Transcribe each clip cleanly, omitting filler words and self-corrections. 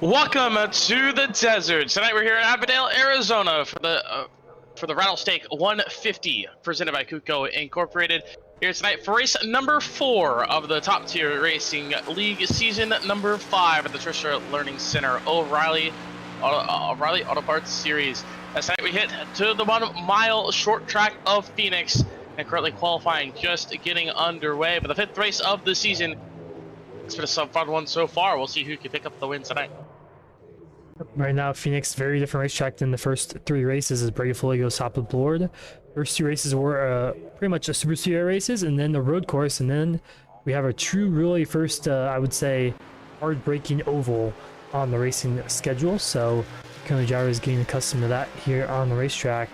Welcome to the desert. Tonight we're here in Avondale, Arizona for the Rattlesnake 150 presented by Kucko Incorporated. Here tonight for race number 4 of the top tier racing league season number 5 at the Trisha Learning Center O'Reilly Auto Parts Series. As tonight we hit to the 1 mile short track of Phoenix and currently qualifying just getting underway. But the 5th race of the season. It's been a sub-fun one so far. We'll see who can pick up the win tonight. Right now, Phoenix, very different racetrack than the first 3 races as Brady Floyd goes top of the board. First 2 races were pretty much a super speedway races and then the road course, and then we have a true, really first, I would say, hard-breaking oval on the racing schedule. So currently drivers getting accustomed to that here on the racetrack,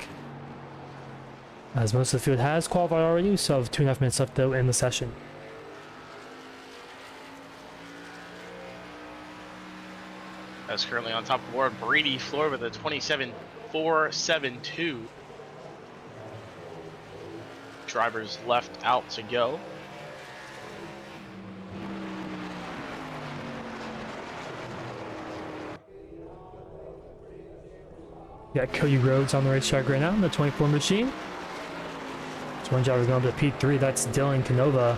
as most of the field has qualified already. So have 2.5 minutes left though in the session. That's currently on top of the board, Brady Floor with a 27.472. Drivers left out to go. Got Cody Rhodes on the racetrack right now in the 24 machine. There's one driver going up to P3, that's Dylan Canova.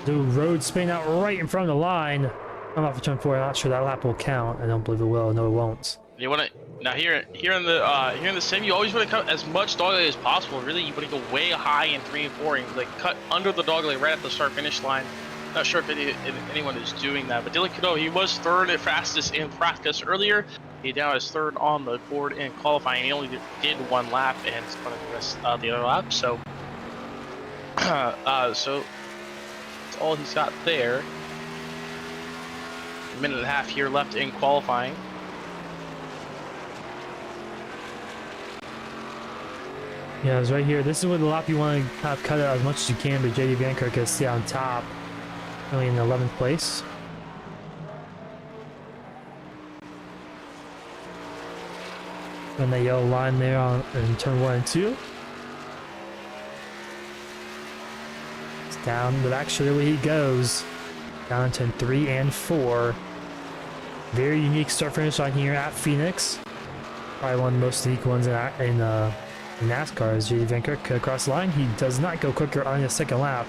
The Rhodes spinning out right in front of the line. I'm off of turn 4. I'm not sure that lap will count. I don't believe it will. No, it won't. You want to now here in the sim, you always want to cut as much dogleg as possible. Really, you want to go way high in 3 and 4 and like cut under the dogleg right at the start finish line. Not sure if anyone is doing that, but Dylan Kucko, he was 3rd and fastest in practice earlier. He now is 3rd on the board in qualifying. He only did 1 lap and spun the rest of the other lap. So, so that's all he's got there. Minute and a half here left in qualifying. Yeah, it's right here. This is where the lap you want to kind of cut it as much as you can, but JD Vankirk can stay on top, only in 11th place. And the yellow line there on in turn 1 and 2. It's down the back straight away he goes. Down to 3 and 4. Very unique start finish line here at Phoenix. Probably one of the most unique ones in NASCAR as JD Vankirk across the line. He does not go quicker on his second lap.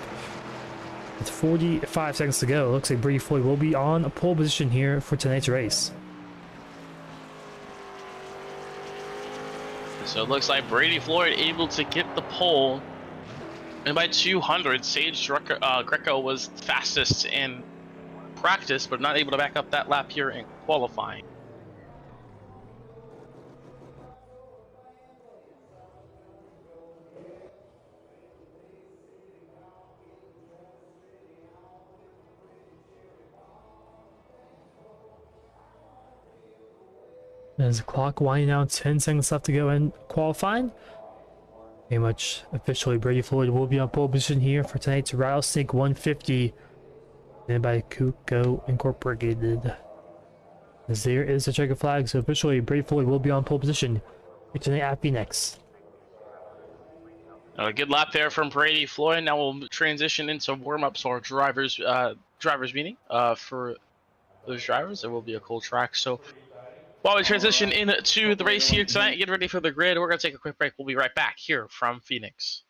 With 45 seconds to go, it looks like Brady Floyd will be on a pole position here for tonight's race. So it looks like Brady Floyd able to get the pole. And by 200, Sage Greco was fastest in practice, but not able to back up that lap here in qualifying. There's the clock winding down, 10 seconds left to go in qualifying. Pretty much officially, Brady Floyd will be on pole position here for tonight's Rattlesnake 150, and by Kucko Incorporated. As there is a checkered flag, so officially Brady Floyd will be on pole position for tonight at Phoenix. A good lap there from Brady Floyd. Now we'll transition into warm-ups or drivers meeting for those drivers. There will be a cool track. So while we transition into the race here tonight, get ready for the grid. We're going to take a quick break. We'll be right back here from Phoenix.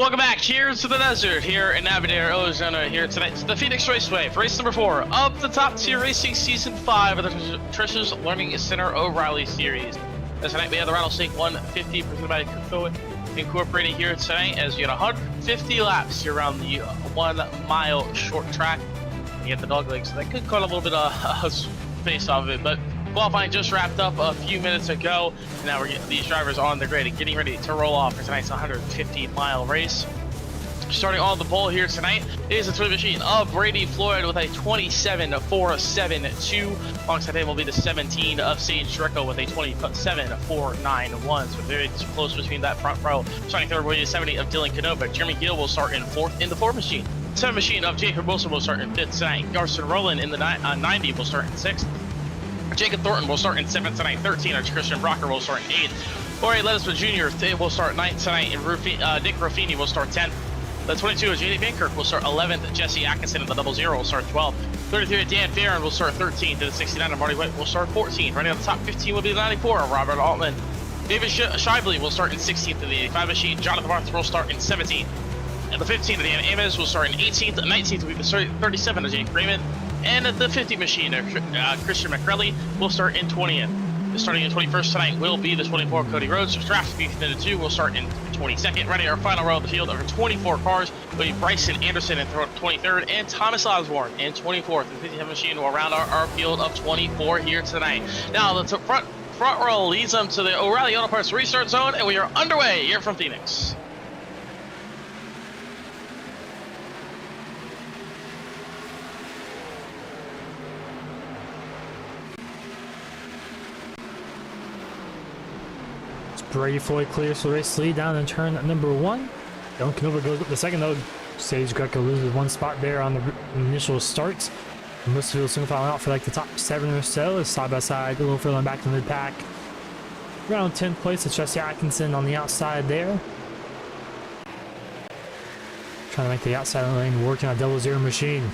Welcome back. Cheers to the desert here in Aberdeen, Arizona. Here tonight to the Phoenix Raceway for race number 4 of the Top Tier Racing Season 5 of the Trish's Learning Center O'Reilly Series. Tonight we have the Rattlesnake 150 presented by Kucko Incorporated here tonight, as we got 150 laps here around the 1 mile short track. You get the dog legs, so that could cut a little bit of space off of it, but qualifying just wrapped up a few minutes ago. And now we're getting these drivers on the grid and getting ready to roll off for tonight's 150-mile race. Starting on the pole here tonight is the twin machine of Brady Floyd with a 27.472. Alongside him will be the 17 of Sage Drecko with a 27.491. So very close between that front row. Starting third will be the 70 of Dylan Canova. Jeremy Gill will start in fourth in the Ford machine. 7 machine of Jacob Wilson will start in fifth tonight. Garson Rowland in the 90 will start in sixth. Jacob Thornton will start in 7th tonight. 13 of Christian Brocker will start in 8th. Jorge Ledesma Jr. will start 9th tonight. And Nick Ruffini will start 10th. The 22 of J.D. Van Kirk will start 11th. Jesse Atkinson in the 00 will start 12th. 33 of Dan Farron will start 13th. And the 69 of Marty White will start 14th. Running on the top 15 will be the 94 of Robert Altman. David Shively will start in 16th in the 85 machine. Jonathan Arthur will start in 17th. And the 15 of Dan Ames will start in 18th. The 19th will be the 37 of Jake Freeman. And at the 50 machine, Christian McCrelly will start in 20th. Starting in 21st tonight will be the 24 Cody Rhodes. Draft Beefman 2 will start in 22nd. Running our final row of the field over 24 cars will be Bryson Anderson in 23rd and Thomas Osborne in 24th. The 50 machine will round our field of 24 here tonight. Now the front row leads them to the O'Reilly Auto Parts restart zone, and we are underway here from Phoenix. Brady Floyd clears the race lead down in turn number 1. Dylan Canova goes up the second, though. Sage Greco loses 1 spot there on the initial start. Most of it single filing out for like the top 7 or so, side by side, a little further back in the mid pack. Around 10th place, it's Jesse Atkinson on the outside there. Trying to make the outside lane working on a 00 machine.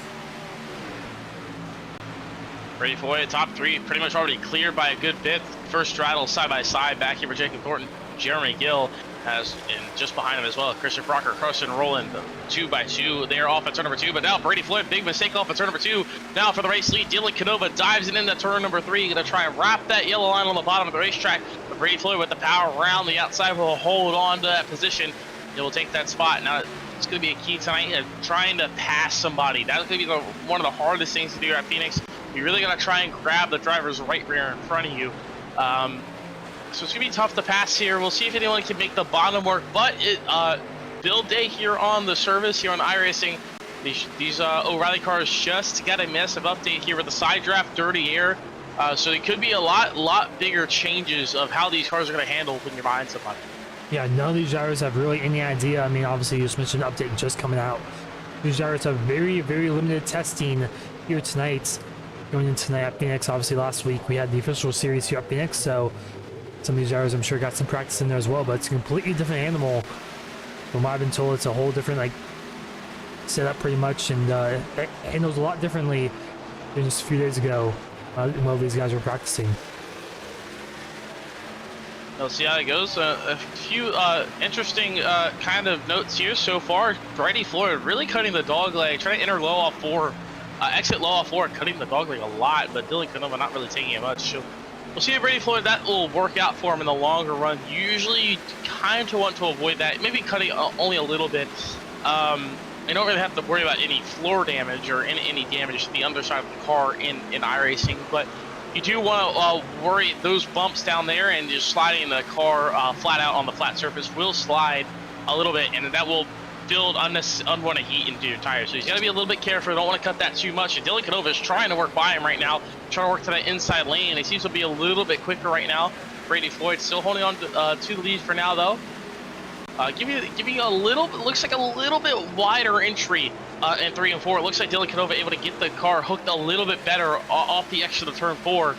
Brady Floyd, top 3, pretty much already cleared by a good bit. First straddle side by side back here for Jacob Thornton. Jeremy Gill has, and just behind him as well, Christian Brocker, Carson Rowland, 2 by 2. They're off at turn number 2, but now Brady Floyd, big mistake off at turn number 2. Now for the race lead, Dylan Canova dives into turn number 3, gonna try and wrap that yellow line on the bottom of the racetrack. But Brady Floyd with the power around the outside will hold on to that position. It will take that spot. Now it's gonna be a key tonight of trying to pass somebody. That's gonna be one of the hardest things to do at Phoenix. You really gotta try and grab the driver's right rear in front of you. So it's gonna be tough to pass here. We'll see if anyone can make the bottom work, but build day here on the service here on iRacing. These O'Reilly cars just got a massive update here with the side draft dirty air. So it could be a lot bigger changes of how these cars are gonna handle when you're behind somebody. Yeah, none of these drivers have really any idea. I mean, obviously you just mentioned an update just coming out. These drivers have very limited testing here tonight. Going into tonight at Phoenix, obviously last week we had the official series here at Phoenix, so some of these drivers I'm sure got some practice in there as well, but it's a completely different animal. From what I've been told, it's a whole different setup pretty much, and it handles a lot differently than just a few days ago while these guys were practicing. We'll see how it goes. A few interesting kind of notes here so far. Brady Floyd really cutting the dog leg, trying to enter low off 4. Exit low off 4, cutting the dog leg a lot, but Dylan Canova not really taking it much. So we'll see if Brady Floyd, that will work out for him in the longer run. Usually you kind of want to avoid that, maybe cutting only a little bit. You don't really have to worry about any floor damage or any damage to the underside of the car in iRacing, but you do want to worry those bumps down there, and just sliding the car flat out on the flat surface will slide a little bit, and that will build unwanted heat into your tires. So he's got to be a little bit careful. Don't want to cut that too much. And Dylan Canova is trying to work by him right now, trying to work to that inside lane. He seems to be a little bit quicker right now. Brady Floyd still holding on to the lead for now, though. Giving a little, looks like a little bit wider entry in 3 and 4. It looks like Dylan Canova able to get the car hooked a little bit better off the exit of turn 4.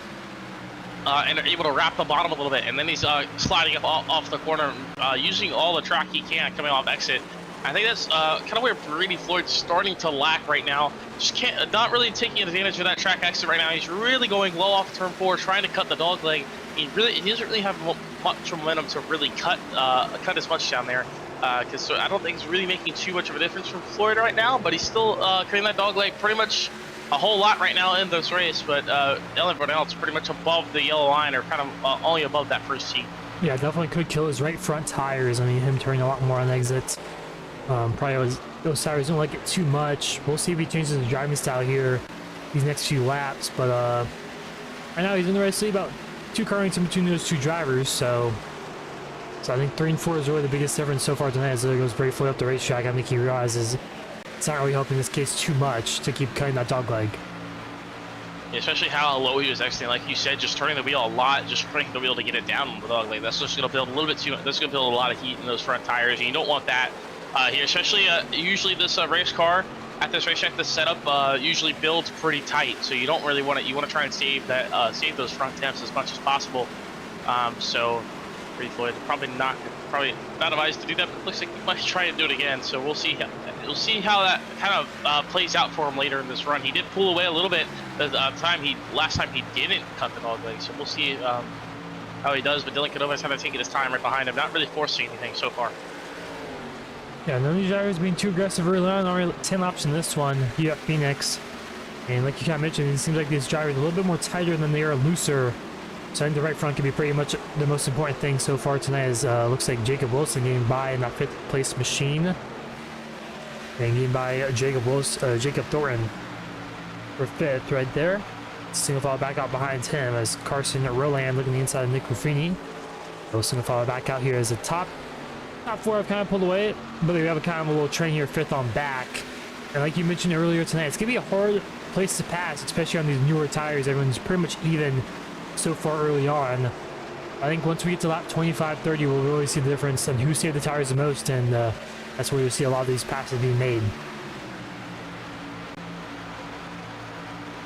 And are able to wrap the bottom a little bit. And then he's sliding up off the corner, using all the track he can coming off exit. I think that's kind of where Brady Floyd's starting to lack right now. Just not really taking advantage of that track exit right now. He's really going low off turn 4, trying to cut the dog leg. He doesn't really have much momentum to really cut as much down there. because I don't think he's really making too much of a difference from Florida right now, but he's still creating that dog leg pretty much a whole lot right now in this race. But everyone else pretty much above the yellow line, or kind of only above that first heat. Yeah, definitely could kill his right front tires. I mean, him turning a lot more on exits. Probably those tires don't like it too much. We'll see if he changes his driving style here these next few laps. But right now he's in the race lead, about 2 car lengths in between those 2 drivers. So I think 3 and 4 is really the biggest difference so far tonight. As it goes briefly up the racetrack, I think he realizes it's not really helping this case too much to keep cutting that dog leg. Yeah, especially how low he was exiting, like you said, just turning the wheel a lot, just cranking the wheel to get it down on the dog leg. That's just going to build a little bit too much. That's going to build a lot of heat in those front tires, and you don't want that here. Especially usually this race car at this racetrack, the setup usually builds pretty tight, so you don't really want to. You want to try and save that, save those front temps as much as possible. So. Floyd probably not advised to do that, but it looks like he might try and do it again. So we'll see. We'll see how that kind of plays out for him later in this run. He did pull away a little bit the last time he didn't cut the dog leg. So we'll see how he does. But Dylan Canova's kind of taking his time right behind him, not really forcing anything so far. Yeah, none of these drivers being too aggressive early on. Already 10 laps in this one. You got Phoenix, and like you kind of mentioned, it seems like these drivers are a little bit more tighter than they are looser. So I think the right front could be pretty much the most important thing so far tonight. Is looks like Jacob Wilson getting by in that 5th place machine, and getting by Jacob Thornton for 5th right there. Single file back out behind him as Carson Roland looking the inside of Nick Ruffini. Single file back out here as the top 4 have kind of pulled away, but we have a kind of a little train here 5th on back. And like you mentioned earlier tonight, it's gonna be a hard place to pass, especially on these newer tires. Everyone's pretty much even so far early on. I think once we get to lap 25-30, we'll really see the difference on who saved the tires the most, and that's where you'll see a lot of these passes being made.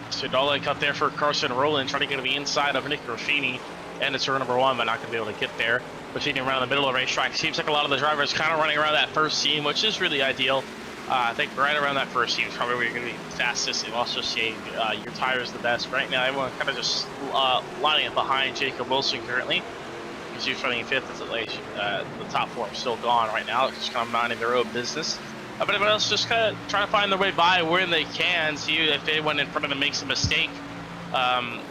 So dog leg cut there for Carson Rowland, trying to get to the inside of Nick Ruffini, and it's turn number 1, but not going to be able to get there. Ruffini around the middle of the racetrack. Seems like a lot of the drivers kind of running around that first seam, which is really ideal. I think right around that first seam is probably where you're going to be fastest and also seeing your tires the best. Right now, everyone kind of just lining up behind Jacob Wilson currently. Because he's running 5th at the top 4 are still gone right now. It's just kind of minding their own business. But everyone else just kind of trying to find their way by when they can. See if anyone in front of them makes a mistake.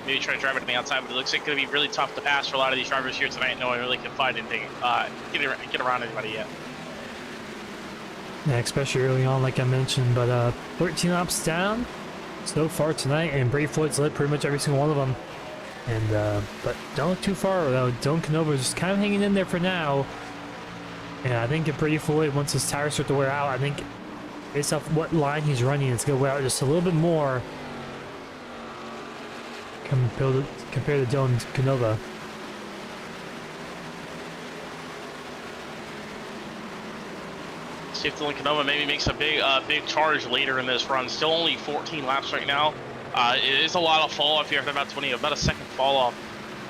Maybe try to drive it to the outside, but it looks like it's going to be really tough to pass for a lot of these drivers here tonight. No one really can find anything, get around anybody yet. Yeah, especially early on, like I mentioned, but 13 laps down so far tonight, and Brady Floyd's led pretty much every single one of them. And but don't look too far though. Dylan Canova is just kind of hanging in there for now. And I think if Brady Floyd, once his tires start to wear out, I think based off what line he's running, it's gonna wear out just a little bit more compared to Dylan Canova. See if Dylan Canova maybe makes a big charge later in this run. Still only 14 laps right now. It is a lot of fall off here after about a second fall off.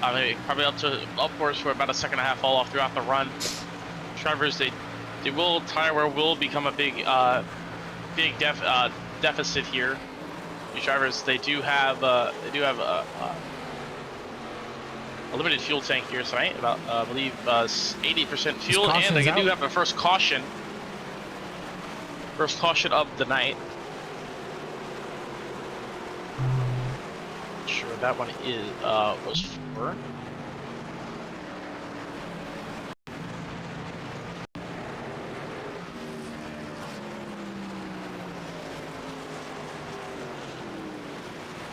Maybe probably upwards for about a 1.5 second fall off throughout the run. Drivers, tire wear will become a big deficit here. These drivers, they do have a limited fuel tank here tonight, about I believe 80% fuel, and they do have a first caution of the night. Not sure what that one was for.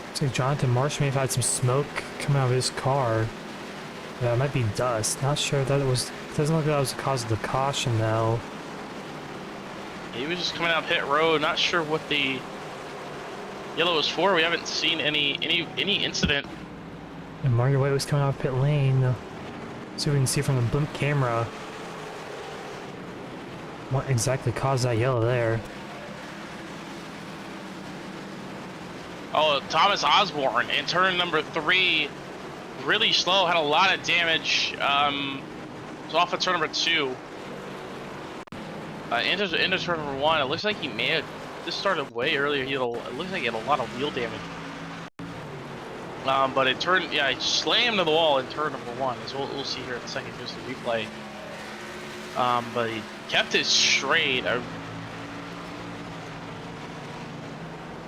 Looks like Jonathan Marsh may have had some smoke coming out of his car. Yeah, it might be dust. Not sure that it was. Doesn't look like that was the cause of the caution though. He was just coming out pit road. Not sure what the yellow was for. We haven't seen any incident. And Mario White was coming out of pit lane. So we can see from the blimp camera what exactly caused that yellow there. Oh, Thomas Osborne in turn number 3, really slow, had a lot of damage. Was off at turn number 2. Into turn number 1, it looks like he may have just started way earlier. It looks like he had a lot of wheel damage. But it turned, yeah, he slammed to the wall in turn number 1. So we'll see here in a second, just the replay. but he kept it straight.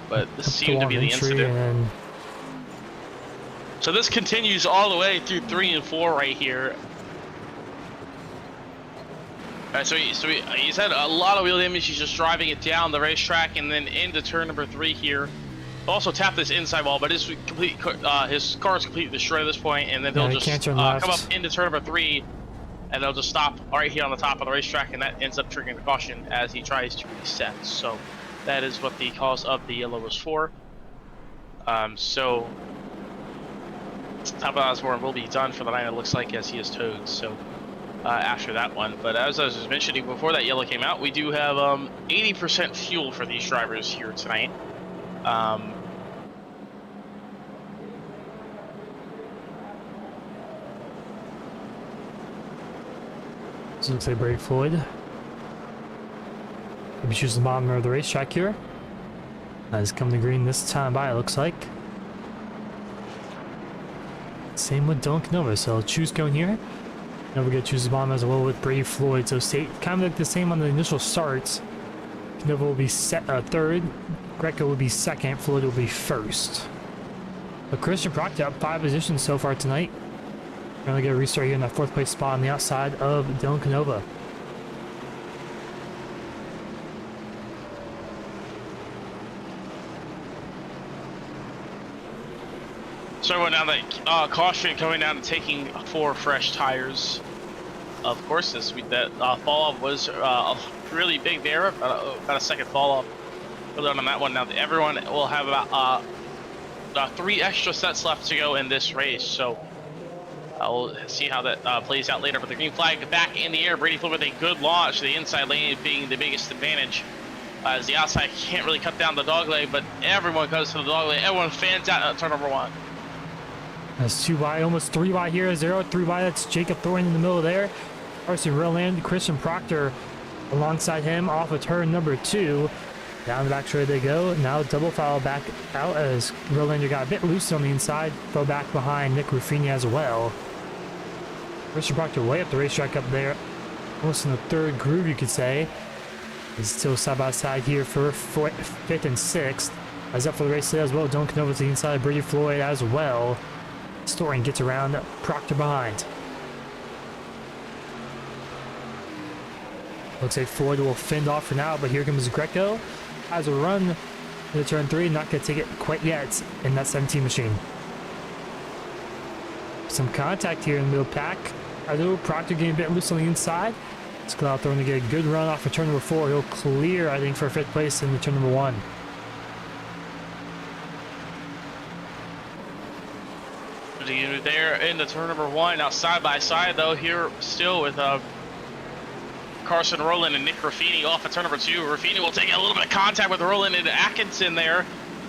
But this seemed to be the incident. And So this continues all the way through 3 and 4 right here. So he's had a lot of wheel damage. He's just driving it down the racetrack and then into turn number 3 here. Also tap this inside wall, but his car is completely destroyed at this point, and then he'll just come up into turn number 3, and they'll just stop right here on the top of the racetrack, and that ends up triggering the caution as he tries to reset. So that is what the cause of the yellow was for. So top of Osborne will be done for the night, it looks like, as he is towed. So after that one, but as I was just mentioning before that yellow came out, we do have 80% fuel for these drivers here tonight. So it looks like Brady Floyd. Maybe choose the bottom of the racetrack here. Has come to green this time by, it looks like. Same with Dylan Canova, so I'll choose going here. Now we're gonna choose the bottom as well with Brady Floyd. So stay kind of like the same on the initial starts. Canova will be third, Greco will be second, Floyd will be first. But Christian Proctor up 5 positions so far tonight. We're gonna get a restart here in that 4th place spot on the outside of Dylan Canova. So everyone now that caution coming down and taking 4 fresh tires. Of course, that fall off was really big there. About a second fall off on that one. Now everyone will have about 3 extra sets left to go in this race. So we'll see how that plays out later. But the green flag back in the air. Brady Floyd with a good launch. The inside lane being the biggest advantage. As the outside can't really cut down the dog leg, but everyone goes to the dog leg. Everyone fans out at turn number 1. That's 2 wide, almost 3 wide here. 3 wide. That's Jacob Thorne in the middle there. Carson Roland, Christian Proctor alongside him off of turn number 2. Down the back straight they go. Now double foul back out as Rolander got a bit loose on the inside. Throw back behind Nick Ruffini as well. Christian Proctor way up the racetrack up there. Almost in the 3rd groove, you could say. He's still side by side here for 5th and 6th. As up for the race today as well. Duncan over to the inside. Brady Floyd as well. Storing gets around Proctor behind. Looks like Floyd will fend off for now, but here comes Greco. Has a run into turn 3, not going to take it quite yet in that 17 machine. Some contact here in the middle pack. Although Proctor getting a bit loose on the inside. It's Cloud throwing to get a good run off of turn number 4. He'll clear, I think, for 5th place in the turn number 1. There in the turn number 1. Now side by side though here still with Carson Rowland and Nick Ruffini off of turn number 2. Ruffini will take a little bit of contact with Rowland into Atkinson there,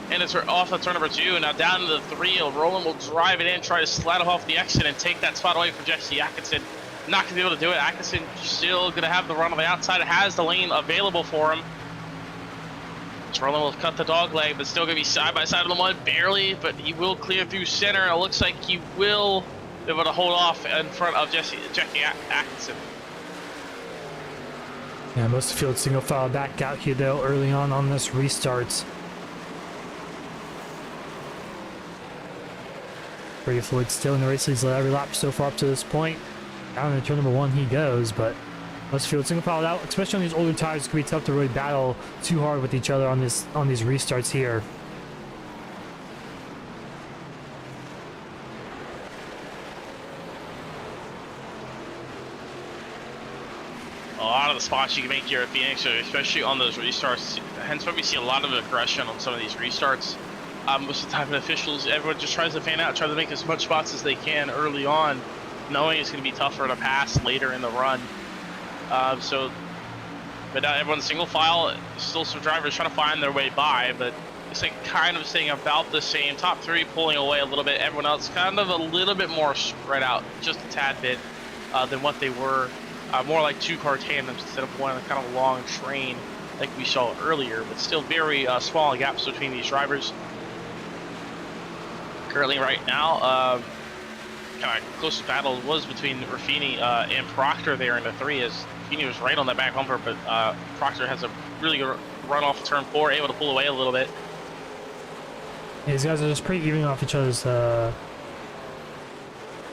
and it's off of turn number 2. And now down to the 3. Rowland will drive it in, try to slide off the exit and take that spot away from Jesse Atkinson. Not gonna be able to do it. Atkinson still gonna have the run on the outside. Has the lane available for him. Rowland will cut the dog leg, but still gonna be side by side on the 1, barely, but he will clear through center. It looks like he will be able to hold off in front of Jesse Atkinson. Yeah, most of the field single file back out here though early on this restarts. Brady Floyd still in the race. He's led every lap so far up to this point. Down in turn number 1 he goes, but most field single filed out, especially on these older tires. It can be tough to really battle too hard with each other on these restarts here. A lot of the spots you can make here at Phoenix, especially on those restarts, hence why we see a lot of aggression on some of these restarts. Most of the time, the officials, everyone just tries to fan out, try to make as much spots as they can early on, knowing it's going to be tougher to pass later in the run. But now everyone's single file. Still some drivers trying to find their way by, but it's like kind of staying about the same. Top 3 pulling away a little bit. Everyone else kind of a little bit more spread out, just a tad bit, than what they were. More like 2-car tandems instead of one kind of long train like we saw earlier, but still very small gaps between these drivers. Currently right now, kind of closest battle was between Ruffini and Proctor there in the 3, as He was right on that back bumper, but Proctor has a really good run off of turn 4, able to pull away a little bit. Yeah, these guys are just pretty even off each other's so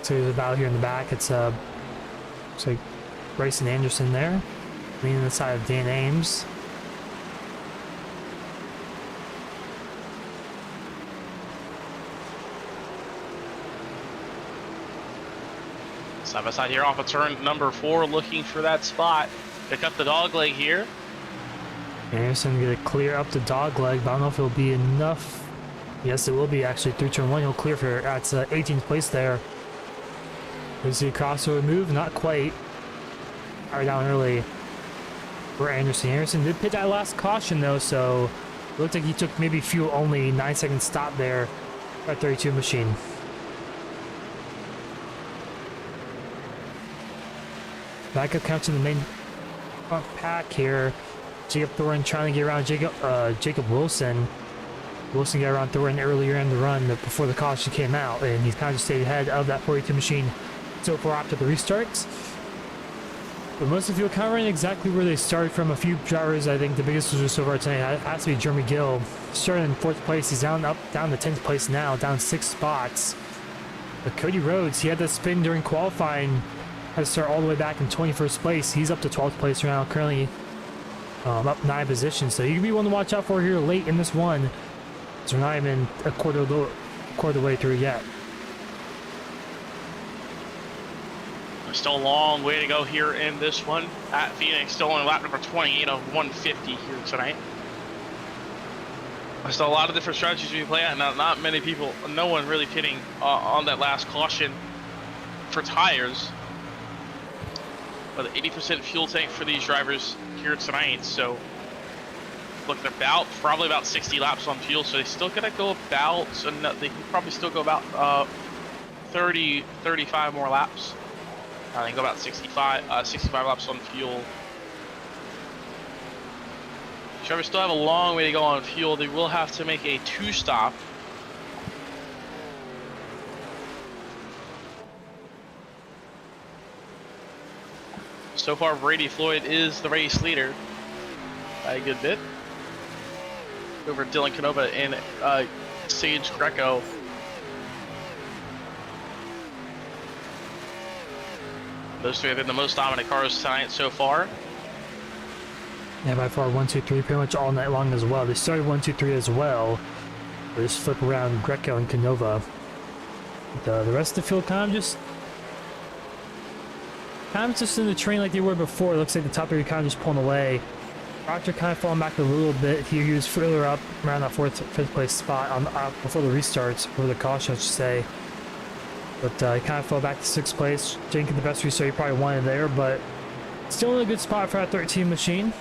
there's a battle here in the back. It's looks like Bryson Anderson there, leaning the side of Dan Ames. Side by side here off of turn number 4, looking for that spot. Pick up the dog leg here. Anderson gonna clear up the dog leg, but I don't know if it'll be enough. Yes, it will be actually through turn 1. He'll clear for at 18th place there. We see a crossover move, not quite. Right down early for Anderson. Anderson did pit that last caution though, so it looked like he took maybe fuel only. 9-second stop there for that 32 machine. Back up count to the main front pack here. Jacob Thorin trying to get around Jacob Wilson. Wilson got around Thorin earlier in the run before the caution came out, and he's kind of stayed ahead of that 42 machine so far after the restarts. But most of the field kind of running exactly where they started from. A few drivers, I think the biggest loser so far tonight has to be Jeremy Gill. Started in 4th place, he's down to 10th place now, down 6 spots. But Cody Rhodes, he had that spin during qualifying, had to start all the way back in 21st place. He's up to 12th place right now, currently up 9 positions. So he could be one to watch out for here late in this one. So we're not even a quarter of the way through yet. There's still a long way to go here in this one at Phoenix. Still on lap number 28 of 150 here tonight. There's still a lot of different strategies we can play at. Not many people, no one really pitting on that last caution for tires. But the 80% fuel tank for these drivers here tonight. So look, they're probably about 60 laps on fuel. So they still gonna go about, so they can probably still go about 30, 35 more laps. They go about 65 laps on fuel. Drivers still have a long way to go on fuel. They will have to make a 2-stop. So far, Brady Floyd is the race leader by a good bit over Dylan Canova and Sage Greco. Those 3 have been the most dominant cars tonight so far. Yeah, by far 1, 2, 3 pretty much all night long as well. They started 1, 2, 3 as well. They just flip around Greco and Canova. The rest of the field kind of just in the train like they were before. It looks like the top 3 kind of just pulling away. Proctor kind of falling back a little bit. He was further up around that 4th, 5th place spot on before the restarts, before the caution, I should say. But he kind of fell back to 6th place. Didn't get the best restart he probably wanted there, but still in a good spot for that 13 machine.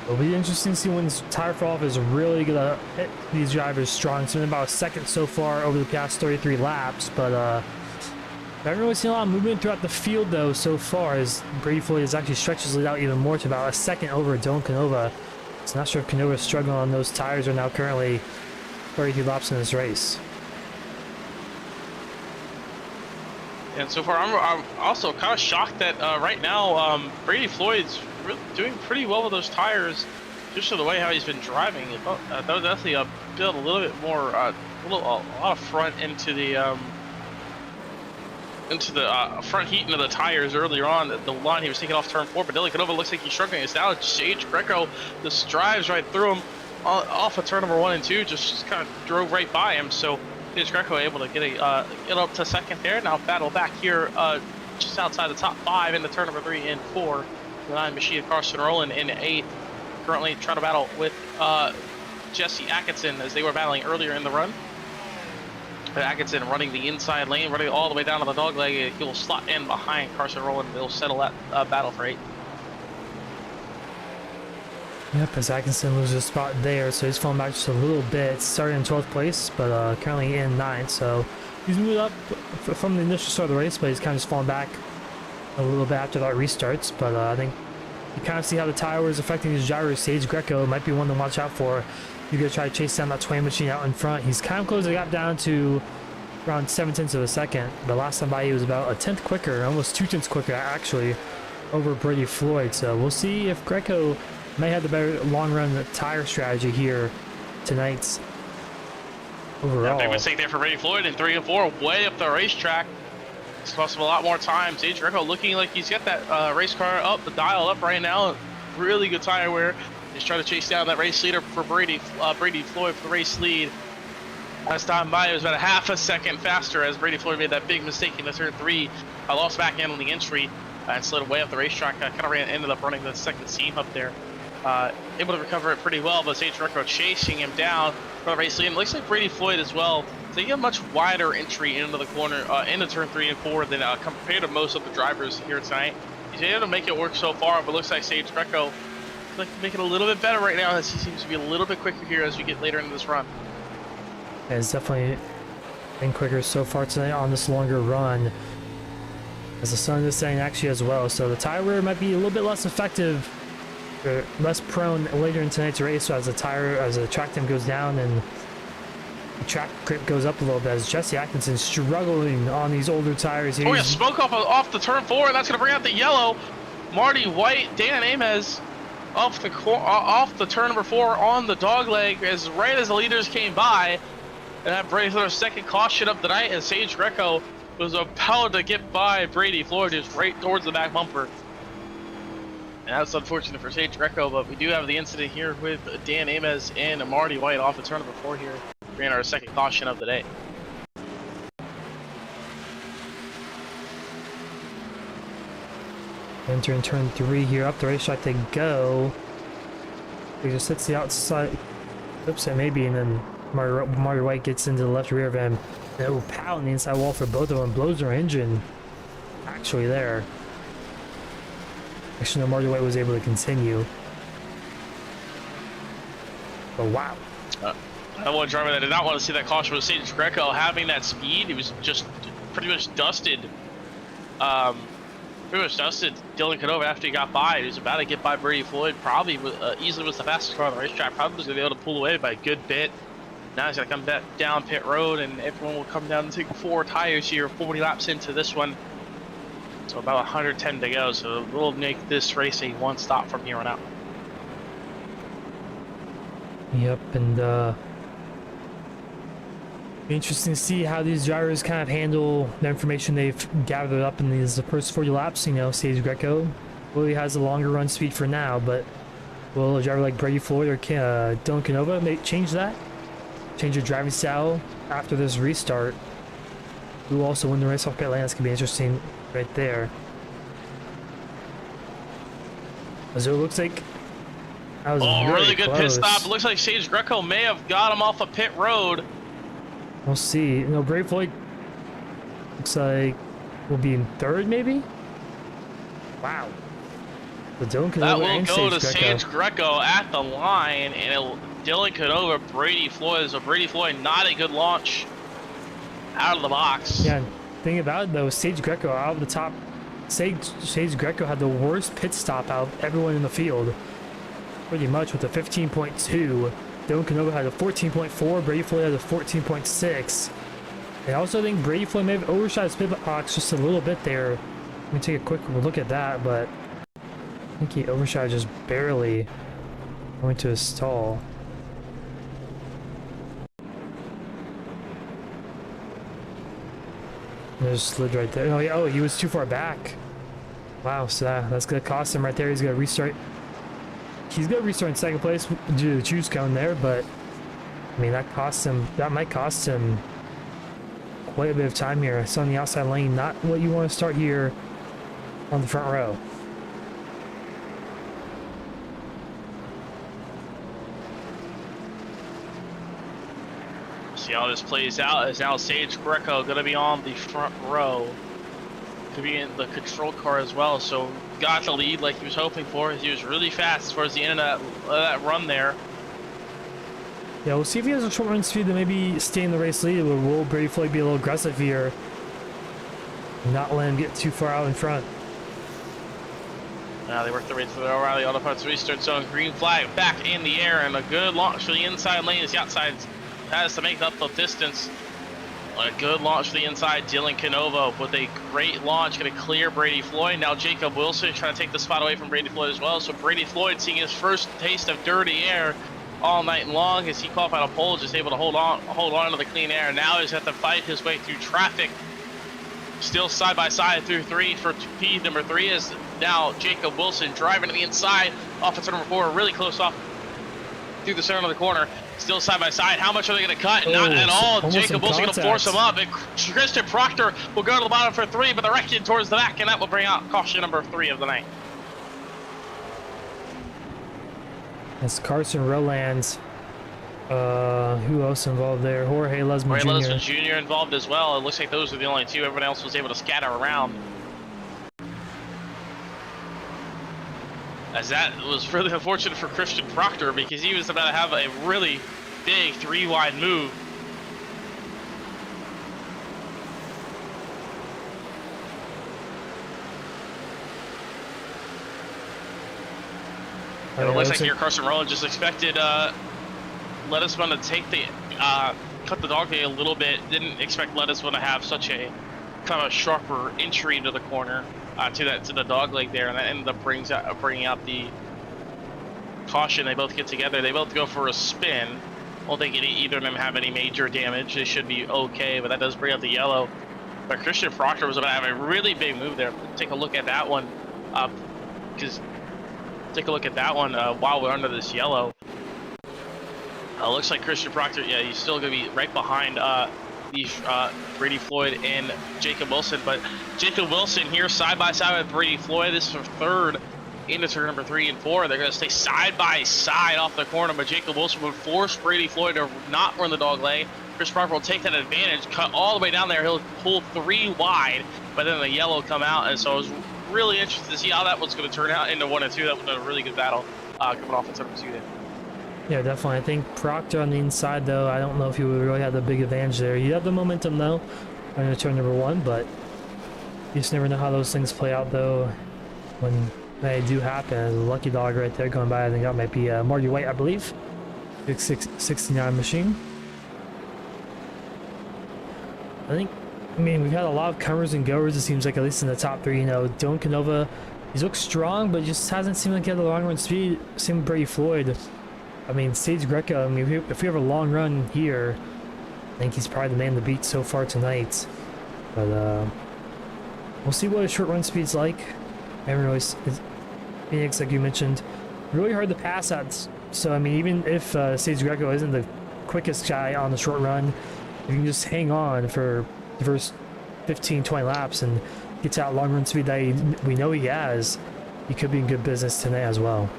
It'll be interesting to see when this tire fall off is really gonna hit these drivers strong. It's been about a second so far over the past 33 laps, but I haven't really seen a lot of movement throughout the field though so far, as Brady Floyd has actually stretched his lead out even more to about a second over Dylan Canova. So not sure if Canova is struggling on those tires. Are now currently 33 laps in this race. And so far, I'm also kind of shocked that right now Brady Floyd's really doing pretty well with those tires, just for the way how he's been driving. That was definitely build a little bit more, a lot of front into the front heat into the tires earlier on. The line he was taking off turn 4, but Dylan Canova looks like he's struggling. It's now Sage Greco just drives right through him off of turn number 1 and 2, just kind of drove right by him. So Sage Greco able to get up to 2nd there. Now battle back here just outside the top 5 into turn number 3 and 4. The 9 machine of Carson Rowland in 8th. Currently trying to battle with Jesse Atkinson as they were battling earlier in the run. Atkinson running the inside lane, running all the way down to the dog leg. He will slot in behind Carson Rowland. They'll settle that battle for 8th. Yep, as Atkinson loses a spot there, so he's falling back just a little bit. Started in 12th place, but currently in 9th, so he's moved up from the initial start of the race, but he's kind of just falling back a little bit after that restarts. But I think you kind of see how the tire is affecting his gyro. Sage Greco might be one to watch out for. He's going to try to chase down that Twain machine out in front. He's kind of closed the gap down to around 7/10 of a second. The last time by he was about 1/10 quicker, almost 2/10 quicker actually, over Brady Floyd. So we'll see if Greco may have the better long-run tire strategy here tonight. Overall, big mistake there for Brady Floyd in 3 and 4, way up the racetrack. It's cost him a lot more time. Sage Greco looking like he's got that race car up, the dial up right now. Really good tire wear. He's trying to chase down that race leader for Brady Floyd for the race lead. Last time by, it was about a half a second faster as Brady Floyd made that big mistake in the turn 3. Lost back end on the entry and slid way up the racetrack. Ended up running the second seam up there. Able to recover it pretty well, but Sage Greco chasing him down for the race lead. And it looks like Brady Floyd as well. So you have a much wider entry into the corner, into turn 3 and 4 than compared to most of the drivers here tonight. He's able to make it work so far, but looks like Sage Greco like make it a little bit better right now, as he seems to be a little bit quicker here as we get later into this run. Yeah, it's definitely been quicker so far tonight on this longer run, as the sun is setting actually as well. So the tire wear might be a little bit less effective, or less prone later in tonight's race. So as the track time goes down and the track grip goes up a little bit, as Jesse Atkinson struggling on these older tires here. Oh yeah, smoke off the turn 4, and that's going to bring out the yellow. Marty White, Dan Ames off the turn number 4 on the dog leg as right as the leaders came by. And that brings our second caution of the night, as Sage Greco was about to get by Brady Floyd, just right towards the back bumper. And that's unfortunate for Sage Greco, but we do have the incident here with Dan Ames and Marty White off the turn number 4 here, bringing our second caution of the day. Entering turn 3 here, up the racetrack they go. He just hits the outside. Oops, and maybe, and then Mario White gets into the left rear of him. No, pow on the inside wall for both of them. Blows their engine. Actually, there. Actually, no, Mario White was able to continue. But wow. That one driver that did not want to see that caution was Sage Greco having that speed. He was just pretty much dusted. Dylan Kucko after he got by. He was about to get by Brady Floyd. Probably easily was the fastest car on the racetrack. Probably was going to be able to pull away by a good bit. Now he's going to come back down pit road, and everyone will come down and take 4 tires here, 40 laps into this one. So about 110 to go. So we'll make this race a 1 stop from here on out. Yep, and be interesting to see how these drivers kind of handle the information they've gathered up in these first 40 laps. You know, Sage Greco really has a longer run speed for now, but will a driver like Brady Floyd or Dylan Kucko may change that? Change your driving style after this restart? Who will also win the race off pit lane? That's gonna be interesting right there. So it looks like that was really good close. pit stop. It looks like Sage Greco may have got him off a pit road. We'll see. You know, Brady Floyd looks like we'll be in 3rd, maybe. Wow. So Dylan Kucko That will and go to Greco. Sage Greco at the line, and Dylan Kucko, Brady Floyd. So Brady Floyd, not a good launch out of the box. Yeah, thing about it though, Sage Greco out of the top. Sage Greco had the worst pit stop out of everyone in the field, pretty much, with a 15.2. Dylan Kucko had a 14.4. Brady Floyd had a 14.6. I also think Brady Floyd may have overshot his pit box just a little bit there. Let me take a quick look at that, but I think he overshot just barely going to his stall. Just slid right there. Oh, he was too far back. Wow, so that's gonna cost him right there. He's gonna restart. He's gonna restart in 2nd place due to the choose cone there, but I mean that cost him. That might cost him quite a bit of time here. It's on the outside lane, not what you want to start here on the front row. See how this plays out, as now Sage Greco going to be on the front row. could be in the control car as well. So got the lead like he was hoping for. He was really fast towards the end of that run there. Yeah, we'll see if he has a short run speed to maybe stay in the race lead, or will Brady Floyd be a little aggressive here? Not let him get too far out in front. They work their way through the O'Reilly Auto Parts restart zone. Green flag back in the air, and a good launch for the inside lane as the outside has to make up the distance. A good launch for the inside. Dylan Canova with a great launch, going to clear Brady Floyd. Now Jacob Wilson trying to take the spot away from Brady Floyd as well. So Brady Floyd seeing his first taste of dirty air all night long as he qualified on pole, just able to hold on to the clean air. Now he's have to fight his way through traffic. Still side by side through 3 for P number 3 is now Jacob Wilson driving to the inside off of number 4, really close off through the center of the corner. Still side by side. How much are they going to cut? Not at all. Jacob Wilson going to force him up. And Christian Proctor will go to the bottom for 3, but they're wrecking towards the back, and that will bring out caution number 3 of the night. That's Carson Rowlands. Who else involved there? Jorge Lesman Jr. Jorge Lesman Jr. involved as well. It looks like those were the only 2. Everyone else was able to scatter around. As that was really unfortunate for Christian Proctor because he was about to have a really big 3-wide move. And it looks like here Carson Rowland just expected Lettuceman to take the cut the dog leg a little bit. Didn't expect Lettuceman to have such a kind of sharper entry into the corner to the dog leg there, and that ended up bringing out the caution. They both get together. They both go for a spin. I don't think either of them have any major damage. They should be okay, but that does bring out the yellow. But Christian Proctor was about to have a really big move there. Take a look at that one, while we're under this yellow. Looks like Christian Proctor, yeah, he's still going to be right behind Brady Floyd and Jacob Wilson. But Jacob Wilson here side by side with Brady Floyd. This is their third into turn number 3 and 4. They're going to stay side by side off the corner, but Jacob Wilson would force Brady Floyd to not run the dog leg. Chris Proctor will take that advantage, cut all the way down there. He'll pull 3 wide, but then the yellow come out. And so I was really interested to see how that was going to turn out into 1 and 2. That was a really good battle coming off in turn 2 there. Yeah, definitely. I think Proctor on the inside, though, I don't know if he would really have the big advantage there. He had the momentum, though, on turn number 1, but you just never know how those things play out, though, when they do happen. There's a lucky dog right there going by. I think that might be Marty White, I believe. 69 machine. I mean, we've had a lot of comers and goers, it seems like, at least in the top 3. You know, Dylan Canova, he's looked strong, but just hasn't seemed like he had the long run speed. Same with Brady Floyd. I mean, Sage Greco, I mean, if we have a long run here, I think he's probably the man to beat so far tonight. But we'll see what his short run speed's like. I haven't really... Phoenix, like you mentioned, really hard to pass at. So, I mean, even if Sage Greco isn't the quickest guy on the short run, if you can just hang on for the first 15-20 laps and get to that long run speed that we know he has, he could be in good business tonight as well.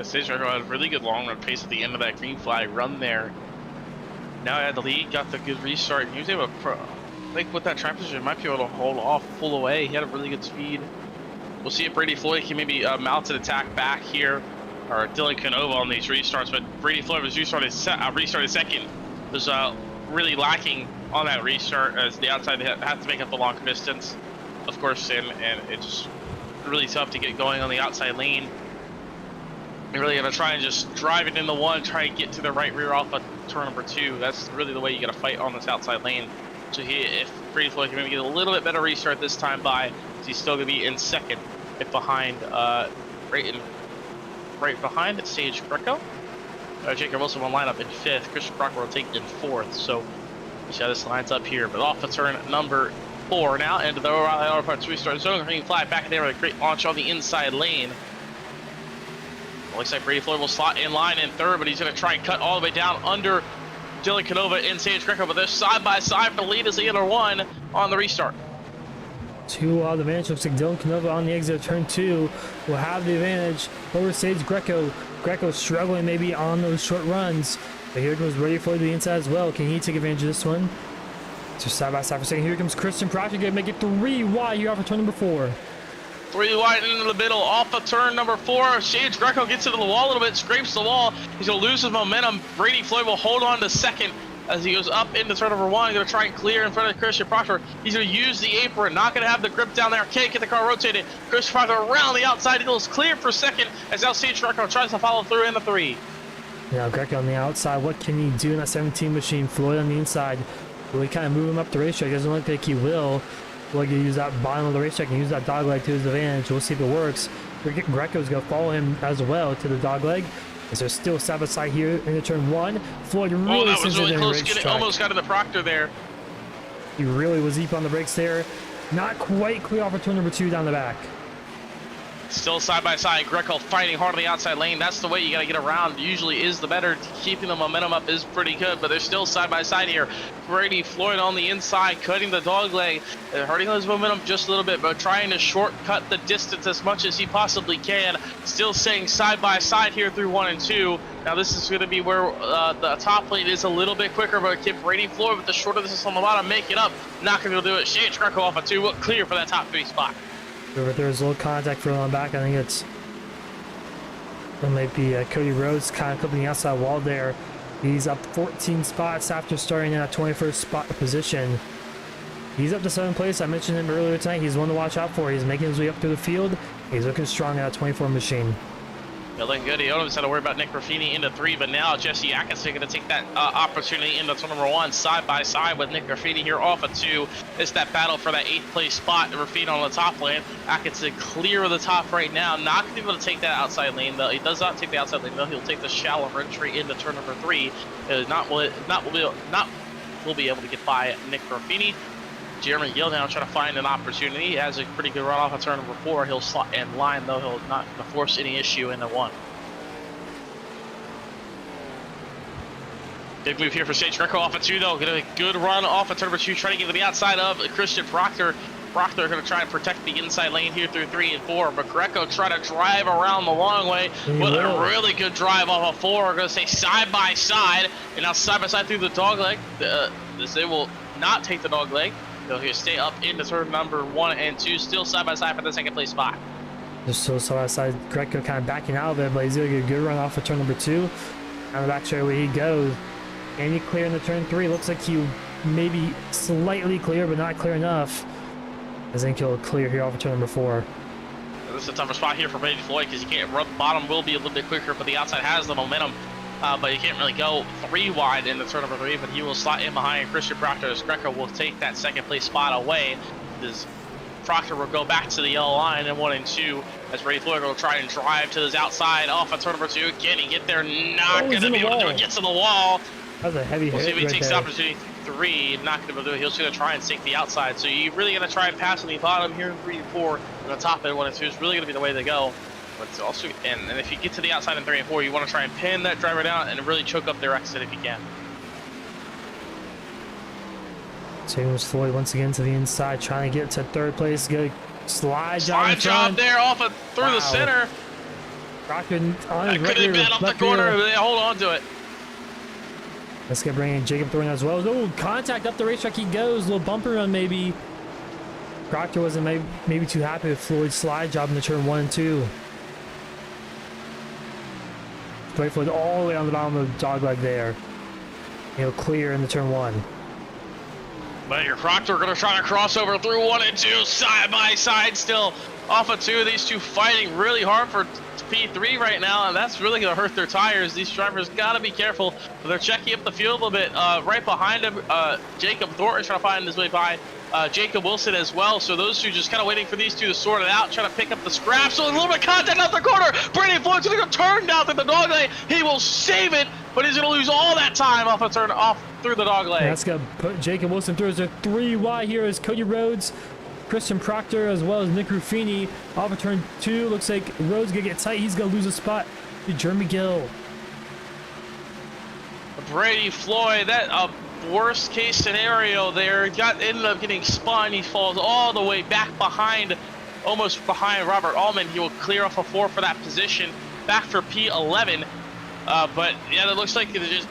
Sage Greco had a really good long run pace at the end of that green flag run there. Now he had the lead, got the good restart. He was able to, I think with that track position, might be able to hold off, pull away. He had a really good speed. We'll see if Brady Floyd can maybe mount an attack back here, or Dylan Canova on these restarts. But Brady Floyd was restarted second. Was really lacking on that restart as the outside have to make up the long distance, of course, and it's just really tough to get going on the outside lane. You're really gonna try and just drive it into 1, try and get to the right rear off of turn number 2. That's really the way you gotta fight on this outside lane. So if Brady Floyd can maybe get a little bit better restart this time he's still gonna be in second, if behind right behind Sage Greco. Jacob Wilson will line up in 5th. Christian Proctor will take in 4th. So you see how this lines up here. But off of turn number 4 now into the O'Reilly Auto Parts restart zone. Green flag back in there with a great launch on the inside lane. Looks like Brady Floyd will slot in line in 3rd, but he's going to try and cut all the way down under Dylan Canova and Sage Greco. But they're side by side. The lead is the inner 1 on the restart. 2 out of the advantage. Looks like Dylan Canova on the exit of turn 2 will have the advantage over Sage Greco. Greco struggling maybe on those short runs. But here goes Brady Floyd to the inside as well. Can he take advantage of this one? So side by side for a second. Here comes Christian Proctor, gonna make it 3 wide here off of turn number 4. 3 wide into the middle, off of turn number 4. Shades Greco gets into the wall a little bit, scrapes the wall. He's gonna lose his momentum. Brady Floyd will hold on to second as he goes up into turn number 1. He's gonna try and clear in front of Christian Proctor. He's gonna use the apron, not gonna have the grip down there. Can't get the car rotated. Christian Proctor around the outside, he goes clear for second as now Shades Greco tries to follow through in the 3. Now Greco on the outside, what can he do in that 17 machine? Floyd on the inside. Will he kind of move him up the racetrack? Doesn't look like he will. Will he use that bottom of the racetrack and use that dog leg to his advantage? We'll see if it works. Greco's going to follow him as well to the dog leg. As they're still side by side here into turn 1. Floyd really that was really close. Almost got into Proctor there. He really was deep on the brakes there. Not quite clear off of turn number 2 down the back. Still side by side, Greco fighting hard on the outside lane. That's the way you got to get around. Usually is the better. Keeping the momentum up is pretty good, but they're still side by side here. Brady Floyd on the inside, cutting the dog leg, hurting his momentum just a little bit, but trying to shortcut the distance as much as he possibly can. Still staying side by side here through 1 and 2. Now this is going to be where the top lane is a little bit quicker, but can Brady Floyd with the shorter distance on the bottom make it up? Not going to do it. Shades Greco off of 2, will clear for that top 3 spot. There's a little contact further on back. I think it might be Cody Rhodes kind of clipping the outside wall there. He's up 14 spots after starting in a 21st spot position. He's up to 7th place. I mentioned him earlier tonight. He's one to watch out for. He's making his way up through the field. He's looking strong at a 24 machine. Yeah, looking good. He always had to worry about Nick Ruffini into 3, but now Jesse Atkinson going to take that opportunity into turn number 1, side by side with Nick Ruffini here off of 2. It's that battle for that 8th place spot. Ruffini on the top lane. Atkinson clear of the top right now. Not going to be able to take that outside lane though. He does not take the outside lane though. He'll take the shallow entry into turn number 3. Will be able to get by Nick Ruffini. Jeremy Gill now trying to find an opportunity. He has a pretty good run off of turn number 4. He'll slot in line though. He'll not force any issue into 1. Big move here for Shades Greco off of 2 though. Get a good run off of turn number 2. Trying to get to the outside of Christian Proctor. Proctor going to try and protect the inside lane here through 3 and 4. But Greco try to drive around the long way with a really good drive off of 4. We're going to say side by side. And now side by side through the dog leg. They will not take the dog leg. They'll stay up into turn number 1 and 2, still side by side for the 2nd place spot. Just still side by side, Greco kind of backing out of it, but he's gonna get a good run off of turn number 2. On the back straightaway he goes. And he clear into turn 3. Looks like he maybe slightly clear, but not clear enough. I think he'll clear here off of turn number 4. This is a tougher spot here for Brady Floyd because he can't run. The bottom will be a little bit quicker, but the outside has the momentum. But he can't really go 3 wide in the turn number 3, but he will slot in behind Christian Proctor as Greco will take that 2nd place spot away. As Proctor will go back to the yellow line in 1 and 2 as Brady Floyd will try and drive to his outside off of turn number 2. Can he get there? Not going to be able to do it. Gets to the wall. That was a heavy hit. We'll see if he right takes there. the opportunity 3. Not going to be able to do it. He's going to try and sink the outside. So you really going to try and pass on the bottom here in 3 and 4. And the top end 1 and 2 is really going to be the way to go. But it's also, and if you get to the outside in 3 and 4, you want to try and pin that driver down and really choke up their exit if you can. James Floyd once again to the inside, trying to get to 3rd place. Good slide job there off of through the center. Proctor on that could have been off the corner, but they hold on to it. Let's get bringing Jacob Thorne as well. Oh, contact up the racetrack he goes. Little bumper run maybe. Proctor wasn't maybe too happy with Floyd's slide job in the turn 1 and 2. Brady Floyd all the way on the bottom of the dog leg there. He'll clear in the turn 1. But your Proctor going to try to cross over through 1 and 2, side by side still off of 2. These two fighting really hard for P3 right now, and that's really going to hurt their tires. These drivers got to be careful. They're checking up the field a little bit. Right behind him, Jacob Thornton trying to find his way by Jacob Wilson as well. So those two just kind of waiting for these two to sort it out, trying to pick up the scraps. So a little bit of contact out the corner. Brady Floyd's going to go turn down through the dog leg. He will save it, but he's going to lose all that time off through the dog leg. That's going to put Jacob Wilson through. There's a 3 wide here as Cody Rhodes, Christian Proctor, as well as Nick Ruffini. Off of turn 2, looks like Rhodes going to get tight. He's going to lose a spot to Jeremy Gill. Brady Floyd, that worst case scenario there, ended up getting spun. He falls all the way back behind, almost behind Robert Allman. He will clear off a 4 for that position, back for P11. But yeah, it looks like it just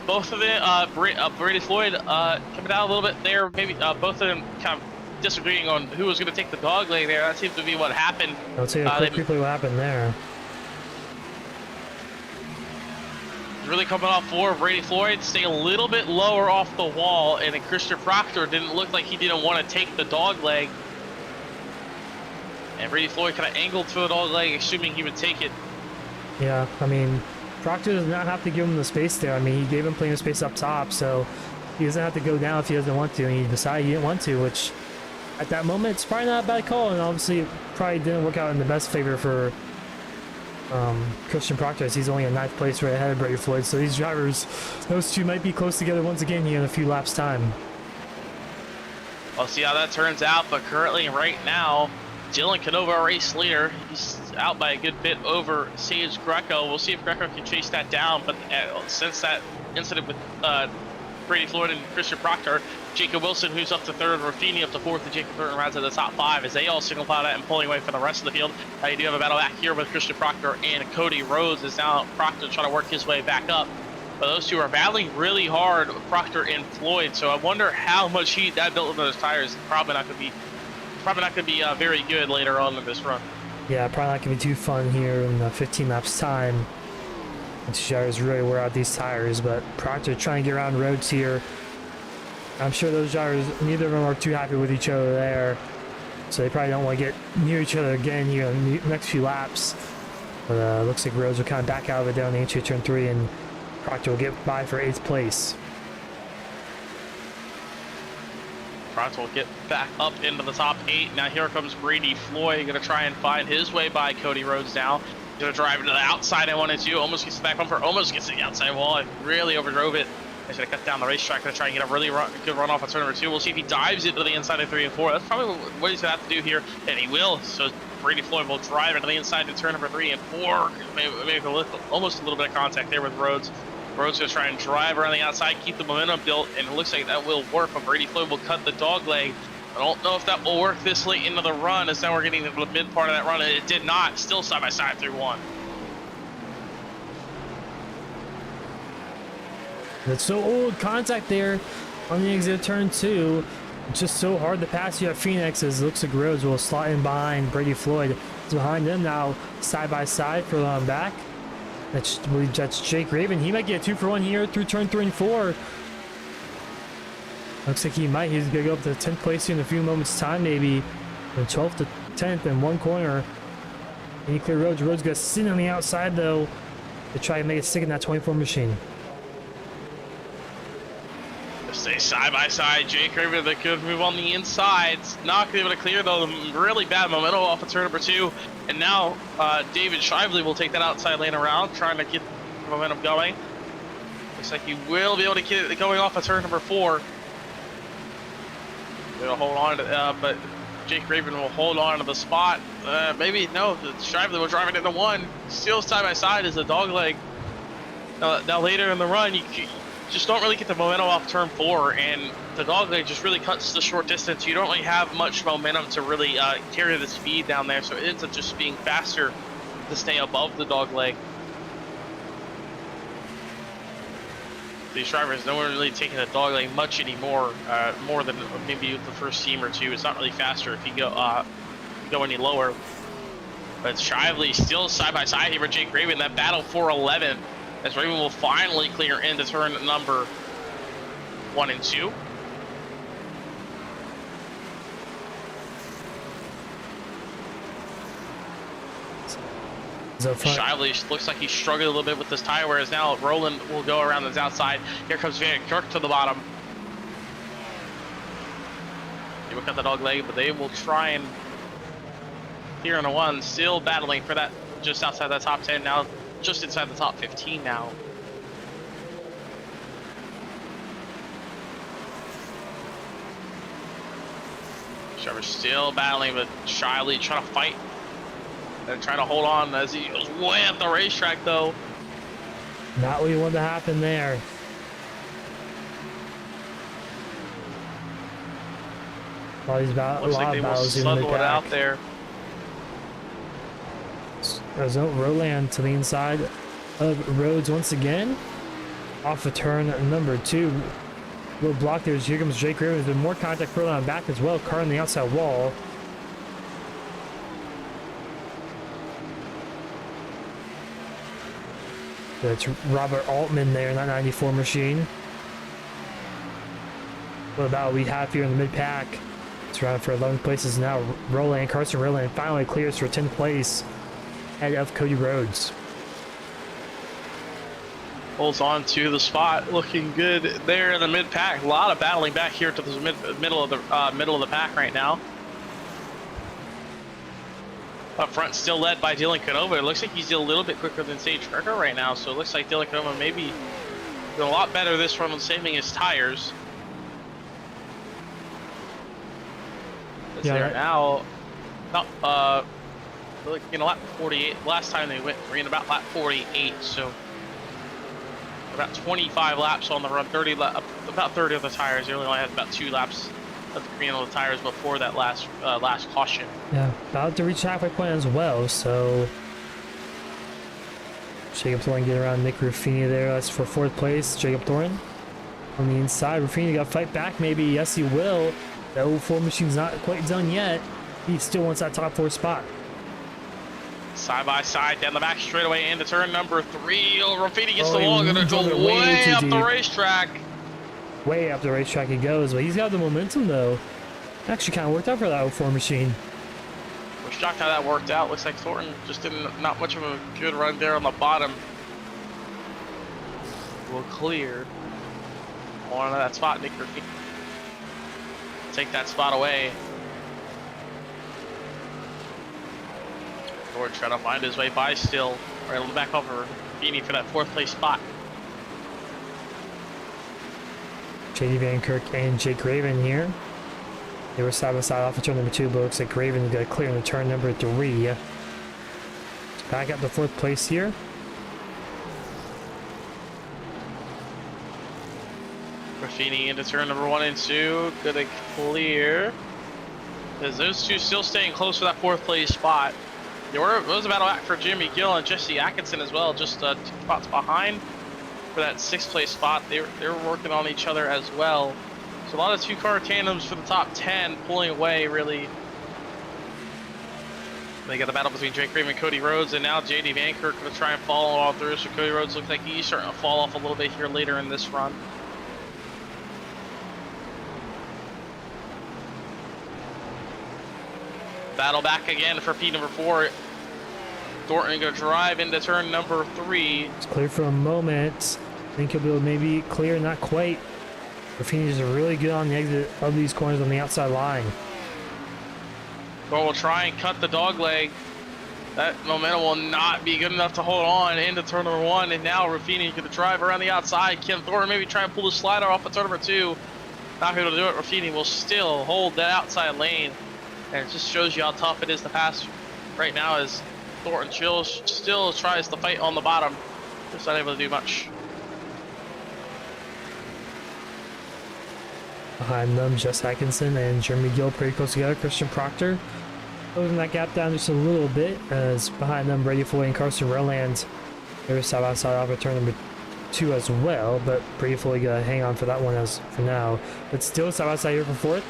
both of them, Brady Floyd coming down a little bit there. Maybe both of them kind of disagreeing on who was going to take the dog leg there. That seems to be what happened. I'll tell you quickly what happened there. Really coming off for Brady Floyd, staying a little bit lower off the wall, and then Christian Proctor didn't look like he didn't want to take the dog leg. And Brady Floyd kind of angled for the dog leg, assuming he would take it. Yeah, I mean, Proctor does not have to give him the space there. I mean, he gave him plenty of space up top, so he doesn't have to go down if he doesn't want to, and he decided he didn't want to, which at that moment, it's probably not a bad call, and obviously it probably didn't work out in the best favor for Christian Proctor, as he's only in 9th place right ahead of Brady Floyd. So these drivers, those two might be close together once again here in a few laps time. We'll see how that turns out, but currently right now, Dylan Canova, our race leader, he's out by a good bit over Sage Greco. We'll see if Greco can chase that down, but since that incident with Brady Floyd and Christian Proctor, Jacob Wilson, who's up to 3rd, Raffini up to 4th, and Jacob Thornton rounds at the top 5 as they all single file that and pulling away from the rest of the field. You do have a battle back here with Christian Proctor and Cody Rhodes, as now Proctor trying to work his way back up. But those two are battling really hard, Proctor and Floyd. So I wonder how much heat that built into those tires. Probably not going to be very good later on in this run. Yeah, probably not going to be too fun here in 15 laps time. These drivers really wear out these tires, but Proctor trying to get around Rhodes here. I'm sure those drivers, neither of them are too happy with each other there, so they probably don't want to get near each other again here in the next few laps. But looks like Rhodes will kind of back out of it down the entry turn 3, and Proctor will get by for 8th place. Proctor will get back up into the top 8. Now here comes Brady Floyd, going to try and find his way by Cody Rhodes now. Going to drive into the outside in 1 and 2, almost gets the back bumper, almost gets to the outside wall. I really overdrove it. I should have cut down the racetrack to try and get a really good run off of turn number 2. We'll see if he dives into the inside of 3 and 4. That's probably what he's going to have to do here, and he will. So Brady Floyd will drive into the inside to turn number 3 and 4. Maybe almost a little bit of contact there with Rhodes. Rhodes going to try and drive around the outside, keep the momentum built, and it looks like that will work, but Brady Floyd will cut the dog leg. I don't know if that will work this late into the run, as now we're getting to the mid part of that run, and it did not. Still side by side through 1. That's so old contact there on the exit of turn 2. It's just so hard to pass. You have Phoenix, as it looks like Rhodes will slot in behind Brady Floyd. It's behind them now, side by side for them back. That's Jake Raven. He might get a 2-for-1 here through turn 3 and 4. Looks like he might. He's gonna go up to 10th place here in a few moments time, maybe from 12th to 10th in 1 corner. And he clear Rhodes. Rhodes gonna sit on the outside though to try and make it stick in that 24 machine. Stay side by side. Jake Raven, that good move on the inside. Not gonna be able to clear though. Really bad momentum off of turn number 2. And now David Shively will take that outside lane around, trying to get the momentum going. Looks like he will be able to get it going off of turn number 4. He'll hold on to, but Jake Raven will hold on to the spot. Maybe no. Shively will drive it into 1. Still side by side is a dog leg. Now later in the run, you just don't really get the momentum off turn 4, and the dog leg just really cuts the short distance. You don't really have much momentum to really carry the speed down there, so it ends up just being faster to stay above the dog leg. These drivers, no one really taking the dog leg much anymore, more than maybe the first team or 2. It's not really faster if you go any lower. But Shively still side by side here with Jake Raven. That battle for 11. As Raven will finally clear into turn number 1 and 2. Shively looks like he's struggling a little bit with this tire, whereas now Roland will go around his outside. Here comes Van Kirk to the bottom. They will cut the dog leg, but they will try and clear in a 1. Still battling for that just outside the top 10 now. Just inside the top 15 now. Trevor's still battling, but Shiley trying to fight and trying to hold on as he goes way up the racetrack, though. Not what you want to happen there. Looks like they will settle it out there. Roland to the inside of Rhodes once again. off of turn number 2. Little block there. Here comes Jake Raven. There's been more contact further on back as well. Car on the outside wall. That's Robert Altman there in that 94 machine. What about we have here in the mid-pack? It's running for 11 places now. Carson Roland finally clears for 10th place ahead of Cody Rhodes. Holds on to the spot, looking good there in the mid-pack. A lot of battling back here to the middle of the pack right now. Up front, still led by Dylan Canova. It looks like he's a little bit quicker than Sage Greco right now, so it looks like Dylan Canova maybe doing a lot better this run on saving his tires. Yeah, they're now, like in lap 48. Last time they ran about lap 48, so about 25 laps on the run. About 30 of the tires. They only had about 2 laps of the green on the tires before that last caution. Yeah, about to reach halfway point as well, so Jacob Thorne getting around Nick Ruffini there. That's for 4th place. Jacob Thorne on the inside. Ruffini got to fight back maybe. Yes, he will. The 04 machine's not quite done yet. He still wants that top 4 spot. Side by side down the back straightaway into turn number 3. Oh, Ruffini gets the he wall. Gonna moves go over way too up deep. the racetrack. Way up the racetrack he goes, but he's got the momentum though. Actually kind of worked out for that 04 machine. We're shocked how that worked out. Looks like Thornton just didn't, not much of a good run there on the bottom. Will clear on that spot. Nick Ruffini take that spot away. Thornton trying to find his way by still. Right on the back over Ruffini for that 4th place spot. JD Van Kirk and Jake Raven here. They were side by side off of turn number 2, but looks like Raven got clear into turn number 3. Back up to 4th place here. Ruffini into turn number 1 and 2. Gonna clear. As those two still staying close for that 4th place spot. It was a battle act for Jimmy Gill and Jesse Atkinson as well, just 2 spots behind for that 6th place spot. They were working on each other as well. So a lot of 2-car tandems for the top 10 pulling away really. They got the battle between Jake Raven and Cody Rhodes, and now JD Van Kirk going to try and follow all through. So Cody Rhodes looks like he's starting to fall off a little bit here later in this run. Battle back again for P number 4. Thornton going to drive into turn number 3. It's clear for a moment. I think he'll be able to maybe clear, not quite. Ruffini's really good on the exit of these corners on the outside line. Thornton will try and cut the dog leg. That momentum will not be good enough to hold on into turn number 1. And now Ruffini going to drive around the outside. Kim Thornton maybe try and pull the slider off of turn number 2. Not able to do it. Ruffini will still hold that outside lane. And it just shows you how tough it is to pass right now as Thornton still tries to fight on the bottom. Just not able to do much. Behind them, Jess Atkinson and Jeremy Gill pretty close together. Christian Proctor closing that gap down just a little bit, as behind them Brady Floyd and Carson Roland. They're side by side off of turn number 2 as well, but Brady Floyd gotta hang on for that one as for now. But still side by side here for 4th.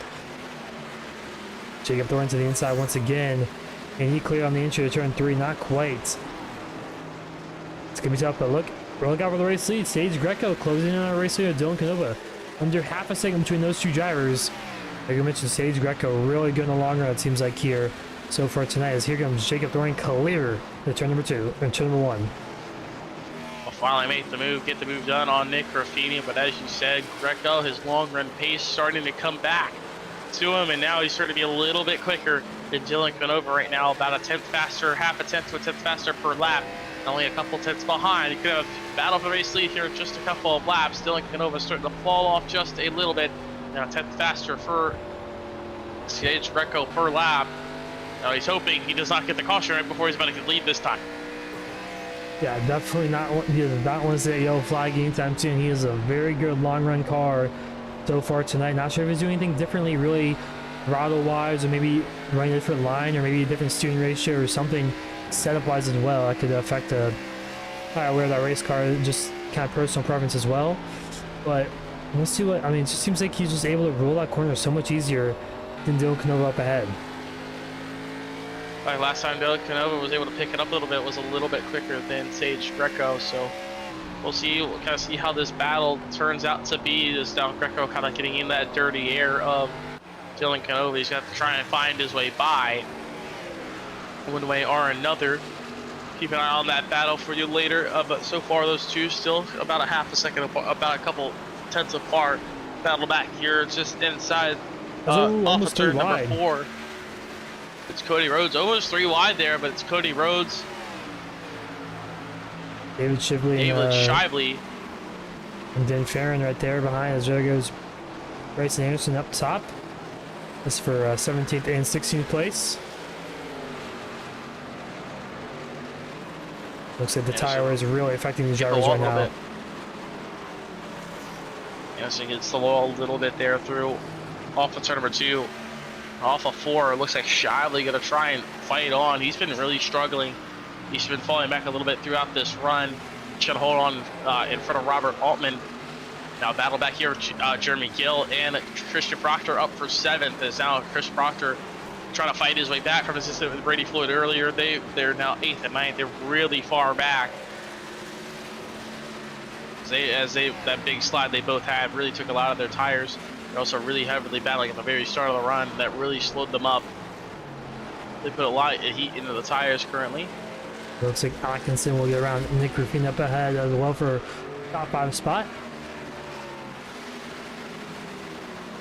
Jacob Thorne to the inside once again, and he cleared on the entry to turn 3, not quite. It's gonna be tough, but look out for the race lead. Sage Greco closing in on a race lead of Dylan Canova. Under half a second between those 2 drivers. Like I mentioned, Sage Greco really good in the long run, it seems like here so far tonight, as here comes Jacob Thorne clear to turn number 2, and turn number 1. Will finally make the move, get the move done on Nick Ruffini, but as you said, Greco, his long run pace starting to come back to him, and now he's starting to be a little bit quicker than Dylan Canova right now, about a 10th faster, half a tenth to a 10th faster per lap, only a couple tenths behind. He could have battled for the race lead here in just a couple of laps. Dylan Canova starting to fall off just a little bit, now a 10th faster for Sage Greco per lap. Now he's hoping he does not get the caution right before he's about to get lead this time. Yeah, definitely not. He does not want to say yellow flag anytime soon. He is a very good long run car so far tonight. Not sure if he's doing anything differently, really, throttle wise, or maybe running a different line, or maybe a different steering ratio, or something setup wise as well. That could affect where that race car just kind of personal preference as well. But we'll see what, I mean, it just seems like he's just able to roll that corner so much easier than Dylan Canova up ahead. Like last time Dylan Canova was able to pick it up a little bit, was a little bit quicker than Sage Greco, so we'll see, we'll kind of see how this battle turns out to be. This now Greco kind of getting in that dirty air of Dylan Canova. He's got to try and find his way by one way or another. Keep an eye on that battle for you later, but so far those two still about a half a second apart, about a couple tenths apart. Battle back here just inside off of turn number 4. It's Cody Rhodes, almost 3 wide there, but it's Cody Rhodes. David Shively. And then Farron right there behind as there goes Bryson Anderson up top. This for 17th and 16th place. Looks like the tire is really affecting these drivers right now. So he gets the wall a little bit there through off of turn number 2. Off of 4, it looks like Shively gonna try and fight on. He's been really struggling. He's been falling back a little bit throughout this run. Should hold on in front of Robert Altman. Now battle back here with Jeremy Gill and Christian Proctor up for 7th. As now Chris Proctor trying to fight his way back from his assistant with Brady Floyd earlier. They're now 8th and 9th. They're really far back. That big slide they both had really took a lot of their tires. They're also really heavily battling at the very start of the run. That really slowed them up. They put a lot of heat into the tires currently. Looks like Atkinson will get around Nick Ruffin up ahead as well for top 5 spot.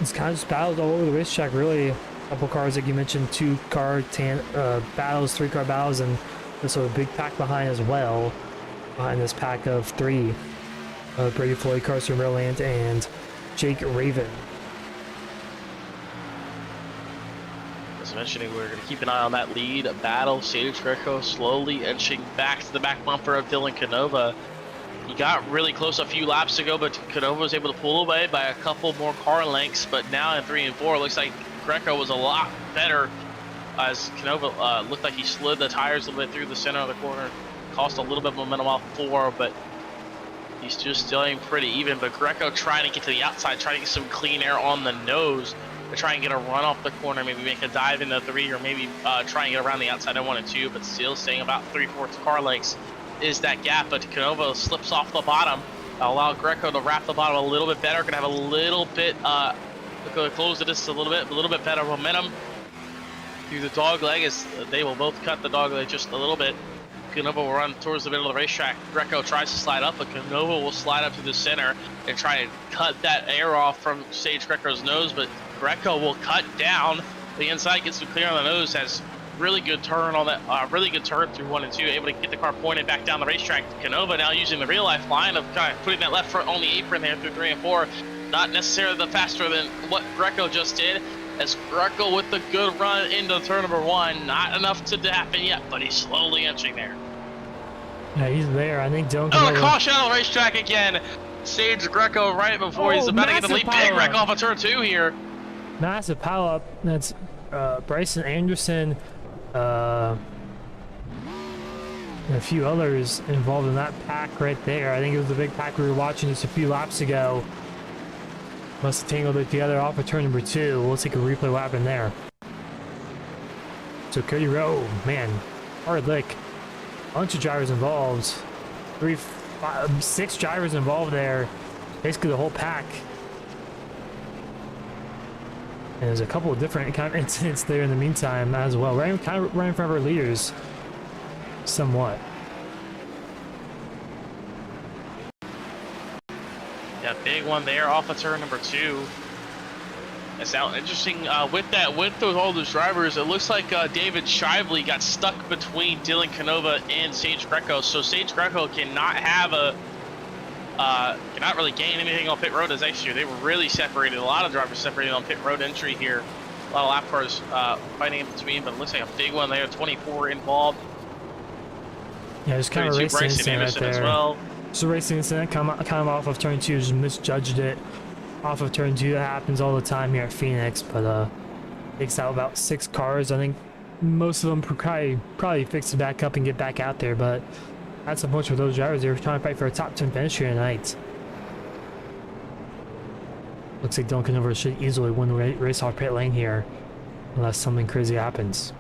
It's kind of just battled all over the racetrack, really. A couple cars, like you mentioned, 2-car battles, 3-car battles, and there's a big pack behind as well. Behind this pack of 3. Brady Floyd, Carson Merland, and Jake Raven. As mentioning, we're going to keep an eye on that lead battle. Sage Greco slowly inching back to the back bumper of Dylan Canova. He got really close a few laps ago, but Canova was able to pull away by a couple more car lengths. But now in 3 and 4, it looks like Greco was a lot better as Canova looked like he slid the tires a little bit through the center of the corner. Cost a little bit of momentum off 4, but he's just staying pretty even. But Greco trying to get to the outside, trying to get some clean air on the nose to try and get a run off the corner, maybe make a dive into 3, or maybe try and get around the outside in 1 and 2, but still staying about 3/4 car lengths is that gap. But Canova slips off the bottom, allow Greco to wrap the bottom a little bit better. Gonna have a little bit, close the distance a little bit better momentum through the dog leg, as they will both cut the dog leg just a little bit. Canova will run towards the middle of the racetrack. Greco tries to slide up, but Canova will slide up to the center and try and cut that air off from Sage Greco's nose, but Greco will cut down the inside, gets some clear on the nose, has really good turn on that, really good turn through 1 and 2, able to get the car pointed back down the racetrack. Canova now using the real life line of kind of putting that left front on the apron there through 3 and 4. Not necessarily the faster than what Greco just did, as Greco with the good run into turn number 1. Not enough to happen yet, but he's slowly inching there. Yeah, he's there. I think Dylan Canova. Oh, caution on the racetrack again. Sage Greco right before he's about to get the lead. Big wreck off of turn 2 here. Massive pile up. That's Bryson Anderson, and a few others involved in that pack right there. I think it was the big pack we were watching just a few laps ago. Must have tangled it together off of turn number 2. We'll take a replay what happened there. So Cody Rowe, man, hard lick. Bunch of drivers involved. 6 drivers involved there. Basically the whole pack. And there's a couple of different kind of incidents there in the meantime as well. Kind of right in front of our leaders, somewhat. Yeah, big one there off of turn number 2. It's out interesting with all those drivers. It looks like David Shively got stuck between Dylan Canova and Sage Greco. So Sage Greco cannot have cannot really gain anything on pit road as next year. They were really separated. A lot of drivers separated on pit road entry here. A lot of lap cars fighting in between, but it looks like a big one there. 24 involved. Yeah, there's kind of a racing incident right there. As well. So racing incident kind of off of turn 2, just misjudged it. Off of turn 2, that happens all the time here at Phoenix, but takes out about 6 cars. I think most of them probably fix it back up and get back out there, but had some points for those drivers. They were trying to fight for a top 10 finish here tonight. Looks like Dylan Canova should easily win the race off pit lane here, unless something crazy happens.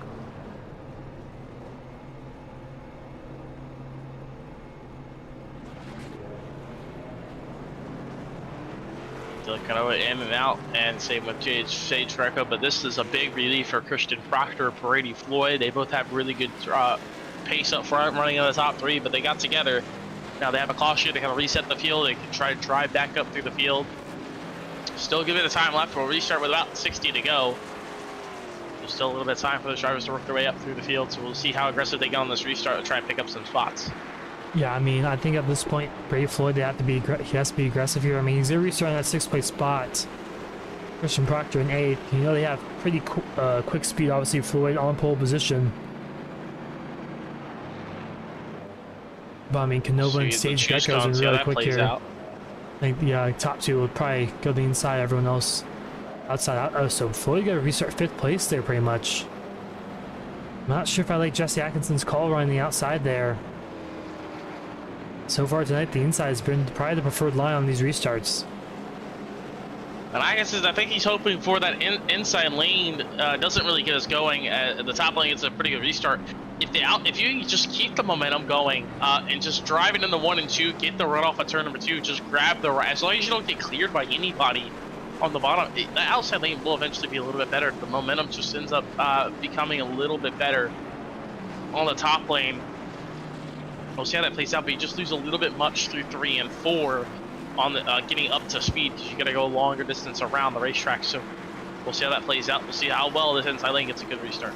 Dylan Canova in and out, and same with Sage Greco, but this is a big relief for Christian Proctor, Brady Floyd. They both have really good pace up front, running in the top 3, but they got together. Now they have a caution to kind of reset the field. They can try to drive back up through the field. Still give it a time left. We'll restart with about 60 to go. There's still a little bit of time for the drivers to work their way up through the field, so we'll see how aggressive they get on this restart to try and pick up some spots. Yeah, I mean, I think at this point, Brady Floyd, he has to be aggressive here. I mean, he's restarting that 6th place spot. Christian Proctor in 8th. You know they have pretty quick speed, obviously. Floyd on pole position. But I mean, Canova and Sage Greco is really quick here. I think the top 2 will probably go the inside, everyone else outside. Oh, so Floyd got to restart 5th place there pretty much. I'm not sure if I like Jesse Atkinson's call running the outside there. So far tonight, the inside has been probably the preferred line on these restarts. And I think he's hoping for that inside lane doesn't really get us going. The top lane is a pretty good restart. If you just keep the momentum going and just drive it in the 1 and 2, get the run off at turn number 2, just grab the right. As long as you don't get cleared by anybody on the bottom, the outside lane will eventually be a little bit better. The momentum just ends up becoming a little bit better on the top lane. We'll see how that plays out, but you just lose a little bit much through 3 and 4 on the getting up to speed, because you got to go a longer distance around the racetrack. So we'll see how that plays out. We'll see how well this inside lane gets a good restart.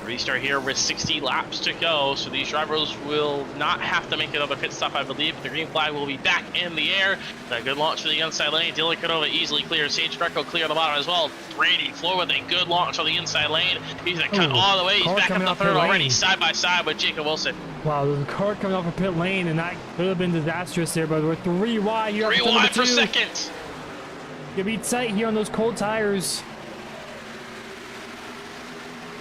Restart here with 60 laps to go, so these drivers will not have to make another pit stop, I believe. The green flag will be back in the air. A good launch for the inside lane. Dylan Canova easily clears. Sage Greco clear on the bottom as well. Brady Floyd with a good launch on the inside lane. He's gonna cut all the way. He's back up the third already, side by side with Jacob Wilson. Wow, there's a car coming off a pit lane, and that could have been disastrous there, but we're 3 wide. 3 wide for second. You be tight here on those cold tires.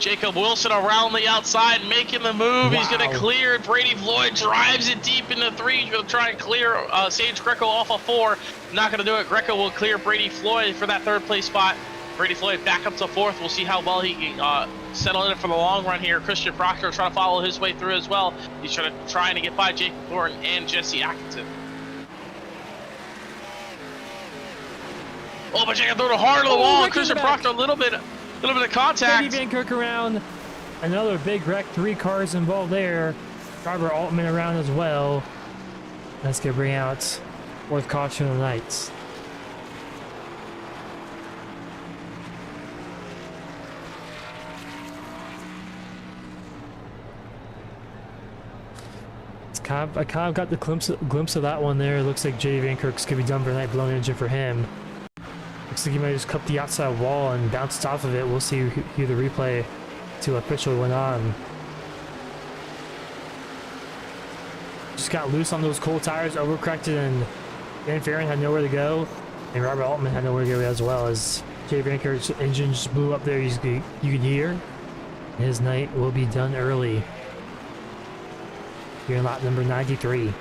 Jacob Wilson around the outside, making the move. Wow. He's going to clear. Brady Floyd drives it deep into 3. He's going to try and clear Sage Greco off of 4. Not going to do it. Greco will clear Brady Floyd for that 3rd place spot. Brady Floyd back up to 4th. We'll see how well he can settle in for the long run here. Christian Proctor trying to follow his way through as well. He's trying to get by Jacob Thornton and Jesse Atkinson. Oh, but Jacob Thornton hard on the wall. Christian Proctor a little bit of contact. Eddie Van Kirk around. Another big wreck. 3 cars involved there. Driver Altman around as well. That's going to bring out 4th caution of the night. I kind of got the glimpse of that one there. It looks like J.D. Van Kirk's going to be done for the night. Blown engine for him. Looks like he might just cut the outside wall and bounced off of it. We'll see who the replay to officially went on. Just got loose on those cold tires, overcorrected, and Dan Farron had nowhere to go, and Robert Altman had nowhere to go as well, as Jay Van Kirk's engine just blew up there. You could hear. His night will be done early. Here in lap number 93.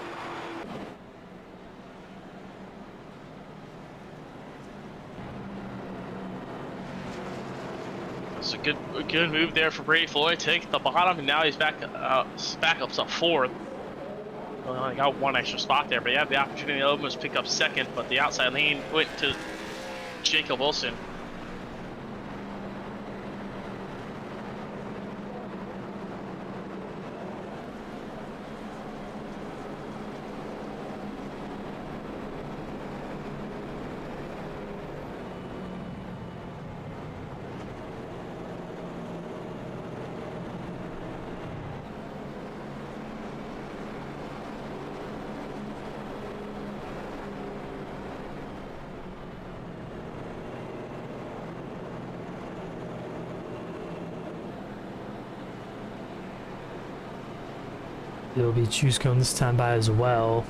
It's a good move there for Brady Floyd. Take the bottom, and now he's back up to 4th. Well, only got 1 extra spot there, but he had the opportunity to almost pick up 2nd, but the outside lane went to Jacob Wilson. It'll be choose cone this time by as well.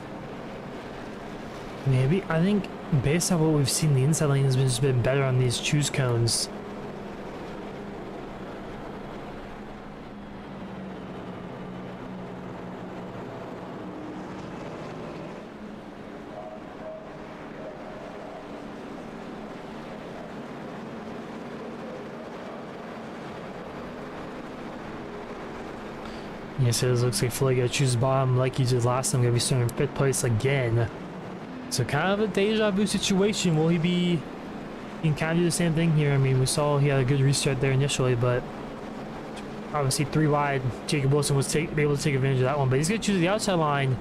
Maybe, I think based on what we've seen, the inside lane has just been better on these choose cones. Yes, it looks like Floyd gonna choose bottom like he did last time. Gonna be starting in 5th place again. So kind of a deja vu situation. Will he be? He can kind of do the same thing here. I mean, we saw he had a good restart there initially, but obviously 3 wide. Jacob Wilson was able to take advantage of that one, but he's gonna choose the outside line.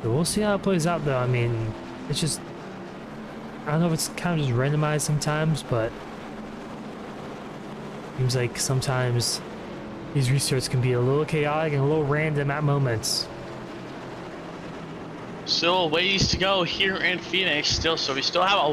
So we'll see how it plays out, though. I mean, it's just, I don't know if it's kind of just randomized sometimes, but seems like sometimes these restarts can be a little chaotic and a little random at moments. Still a ways to go here in Phoenix still, so we still have a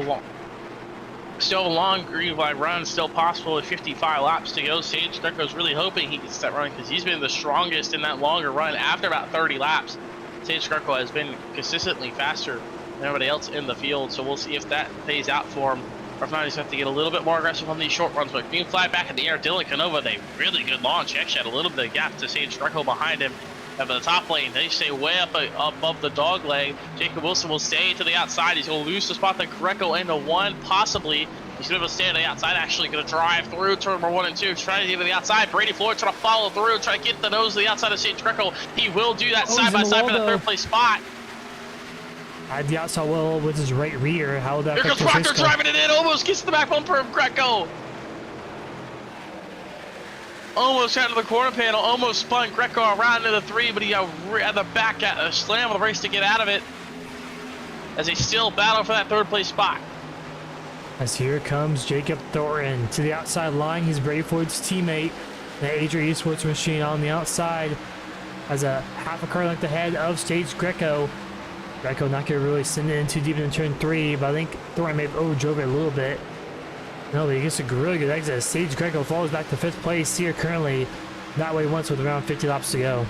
long green flag run still possible with 55 laps to go. Sage Greco's really hoping he gets that run because he's been the strongest in that longer run. After about 30 laps, Sage Greco has been consistently faster than everybody else in the field, so we'll see if that pays out for him. Or if not, he's going to have to get a little bit more aggressive on these short runs. But green flag back in the air. Dylan Canova, they really good launch. He actually had a little bit of gap to Sage Greco behind him. At the top lane, they stay way up above the dog leg. Jacob Wilson will stay to the outside. He's going to lose the spot to Greco into 1, possibly. He's going to stay on the outside, actually going to drive through turn number 1 and 2. Trying to get to the outside. Brady Floyd trying to follow through, try to get the nose to the outside of Sage Greco. He will do that side by side for the 3rd place spot. Had the outside wheel with his right rear. How would that Here comes Proctor driving it in, almost gets the back bumper of Greco. Almost out of the corner panel, almost spun Greco around into the 3, but he had the back slam of the race to get out of it as they still battle for that 3rd place spot. As here comes Jacob Thornton to the outside line. He's Brady Floyd's teammate. The Adria Esports machine on the outside has a half a car length ahead of Sage Greco. Greco not going to really send it in too deep into turn 3, but I think Thornton may have overdrove it a little bit. No, but he gets a really good exit. Sage Greco falls back to 5th place here currently. That way once with around 50 laps to go.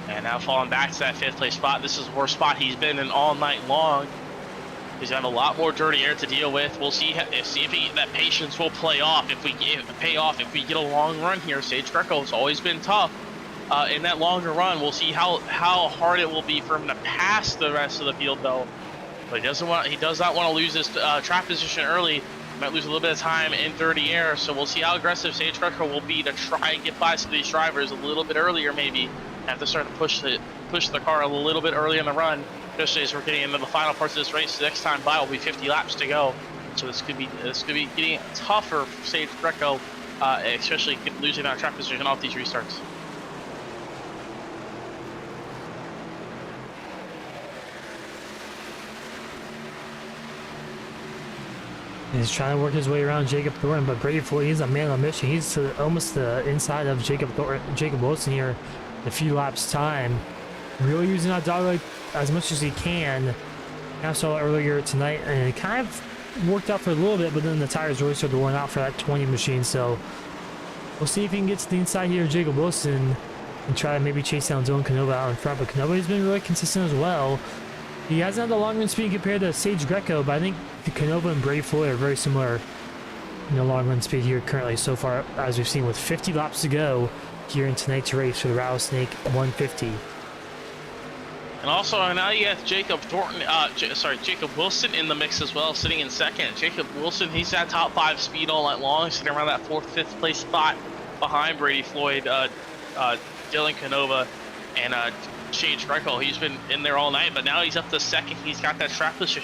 And now falling back to that 5th place spot. This is the worst spot he's been in all night long. He's got a lot more dirty air to deal with. We'll see if that patience will pay off if we get a long run here. Sage Greco has always been tough in that longer run. We'll see how hard it will be for him to pass the rest of the field, though. But he does not want to lose this track position early. He might lose a little bit of time in dirty air, so we'll see how aggressive Sage Greco will be to try and get by some of these drivers a little bit earlier, maybe. Have to start to push the car a little bit early in the run, especially as we're getting into the final parts of this race. The next time by will be 50 laps to go, so this could be getting tougher for Sage Greco, especially losing that track position off these restarts. He's trying to work his way around Jacob Thornton, but Brady Floyd, he's a man on a mission. He's almost the inside of Jacob Wilson here in a few laps time. Really using that dog leg as much as he can. I saw it earlier tonight, and it kind of worked out for a little bit, but then the tires really started to worn out for that 20 machine. So we'll see if he can get to the inside here of Jacob Wilson and try to maybe chase down Dylan Canova out in front. But Canova's been really consistent as well. He hasn't had the long run speed compared to Sage Greco, but I think Canova and Brady Floyd are very similar in the long run speed here currently so far, as we've seen with 50 laps to go here in tonight's race for the Rattlesnake 150. And also now you have Jacob Wilson in the mix as well, sitting in 2nd. Jacob Wilson, he's at top 5 speed all night long, sitting around that 4th, 5th place spot behind Brady Floyd, Dylan Canova, and Sage Greco. He's been in there all night, but now he's up to 2nd. He's got that track position.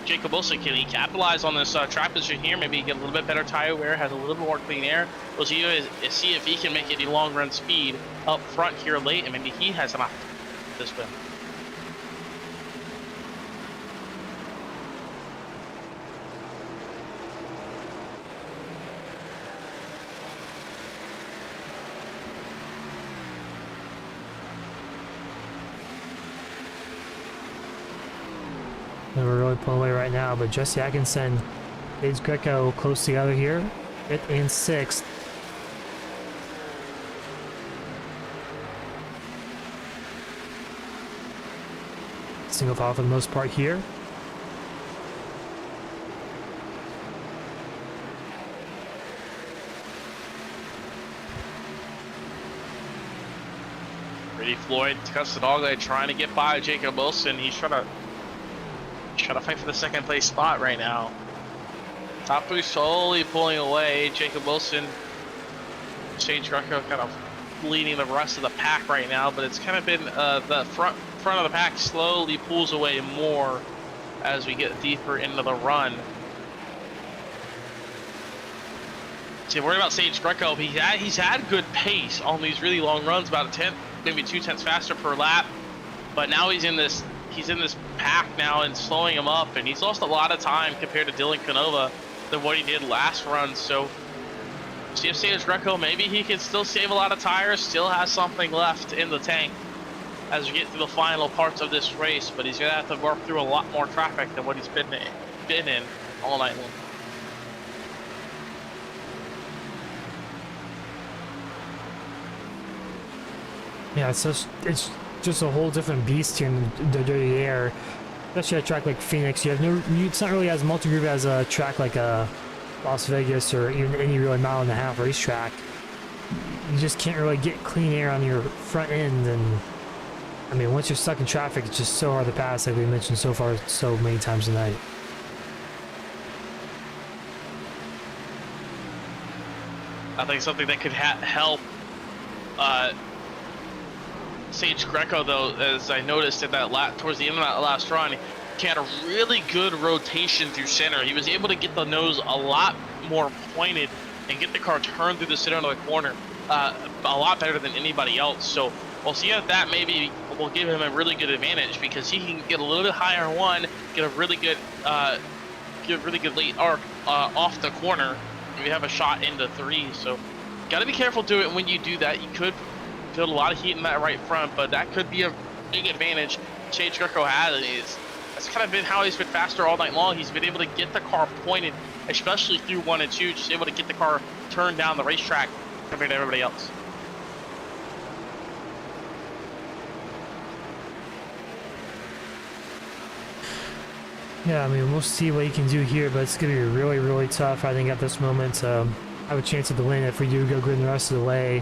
Jacob Wilson, can he capitalize on this track position here? Maybe get a little bit better tire wear, has a little bit more clean air. We'll see if he can make any long run speed up front here late, and maybe he has enough this win. And we're really pulling away right now, but Jesse Atkinson, Sage Greco close together here, 5th and 6th. Single file for the most part here. Brady Floyd cuts the dog leg, trying to get by Jacob Wilson. He's trying to fight for the 2nd place spot right now. Top 3 slowly pulling away. Jacob Wilson Sage Greco kind of leading the rest of the pack right now, but it's kind of been the front of the pack slowly pulls away more as we get deeper into the run. See, worried about Sage Greco. He's had good pace on these really long runs, about a tenth, maybe 2 tenths faster per lap. But now he's in this pack now and slowing him up, and he's lost a lot of time compared to Dylan Canova than what he did last run. So see if Sage Greco, maybe he can still save a lot of tires, still has something left in the tank as we get through the final parts of this race, but he's gonna have to work through a lot more traffic than what he's been in all night long. Yeah, it's just a whole different beast here in the dirty air, especially at a track like Phoenix. It's not really as multi-groove as a track like Las Vegas or even any really mile-and-a-half racetrack. You just can't really get clean air on your front end, and I mean, once you're stuck in traffic, it's just so hard to pass, like we mentioned so far so many times tonight. I think something that could help Sage Greco, though, as I noticed in that towards the end of that last run, he had a really good rotation through center. He was able to get the nose a lot more pointed and get the car turned through the center of the corner a lot better than anybody else. So we'll see if that maybe will give him a really good advantage, because he can get a little bit higher on one, get a really good late arc off the corner. We have a shot into 3, so got to be careful doing it when you do that. You could feel a lot of heat in that right front, but that could be a big advantage Sage Greco has. That's kind of been how he's been faster all night long. He's been able to get the car pointed, especially through 1 and 2, just able to get the car turned down the racetrack compared to everybody else. Yeah, I mean, we'll see what he can do here, but it's going to be really, really tough, I think, at this moment. I have a chance of the win if we do go good the rest of the way.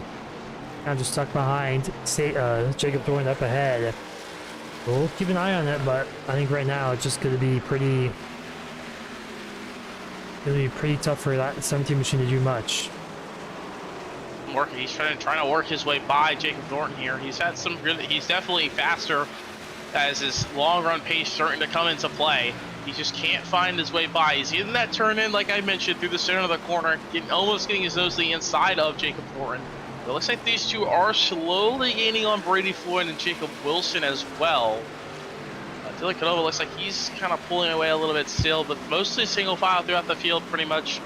I'm just stuck behind Jacob Thorne up ahead. We'll keep an eye on it, but I think right now it's just going to be pretty tough for that 17 machine to do much. He's trying to work his way by Jacob Thornton here. He's had some he's definitely faster as his long run pace starting to come into play. He just can't find his way by. He's in that turn in, like I mentioned, through the center of the corner, almost getting his nose to the inside of Jacob Thornton. It looks like these two are slowly gaining on Brady Floyd and Jacob Wilson as well. Dylan Canova looks like he's kind of pulling away a little bit still, but mostly single file throughout the field, pretty much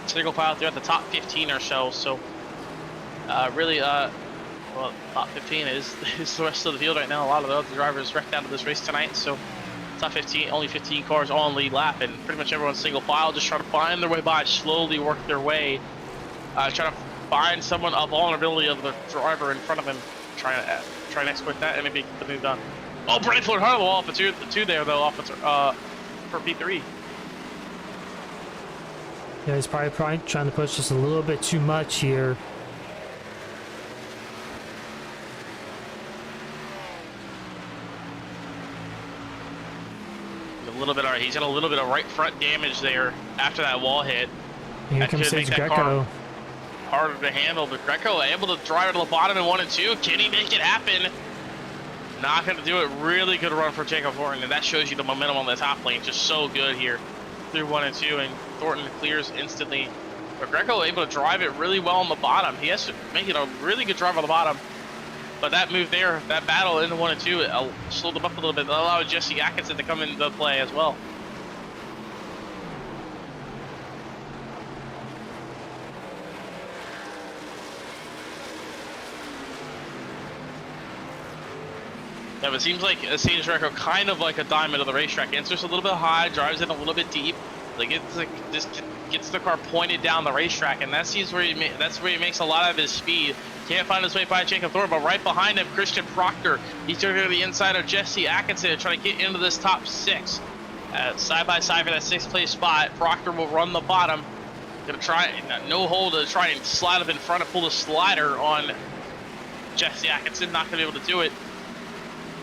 single file throughout the top 15 or so. So really, well, top 15 is the rest of the field right now. A lot of the other drivers wrecked out of this race tonight, so top 15, only 15 cars on lead lap, and pretty much everyone's single file, just trying to find their way by, slowly work their way, trying to find someone, a vulnerability of the driver in front of him, try and exploit that and maybe get the move done. Oh, Brady Floyd Harlow off the two there though, for P3. Yeah, he's probably trying to push just a little bit too much here. He's got a little bit of right front damage there after that wall hit. And here comes Sage Greco. Harder to handle, but Greco able to drive it to the bottom in 1 and 2. Can he make it happen? Not going to do it. Really good run for Jacob Thornton, and that shows you the momentum on the top lane. Just so good here through 1 and 2, and Thornton clears instantly. But Greco able to drive it really well on the bottom. He has to make it a really good drive on the bottom. But that move there, that battle into 1 and 2, it slowed them up a little bit. That allowed Jesse Atkinson to come into play as well. Yeah, but it seems like Sage Greco kind of like a diamond of the racetrack. Enters a little bit high, drives in a little bit deep. Just gets the car pointed down the racetrack, and that's where he makes a lot of his speed. Can't find his way by Jacob Thornton, but right behind him, Christian Proctor. He's turning to the inside of Jesse Atkinson, trying to get into this top 6. Side by side for that 6th place spot. Proctor will run the bottom. Gonna try, no hold to try and slide up in front and pull the slider on Jesse Atkinson. Not gonna be able to do it.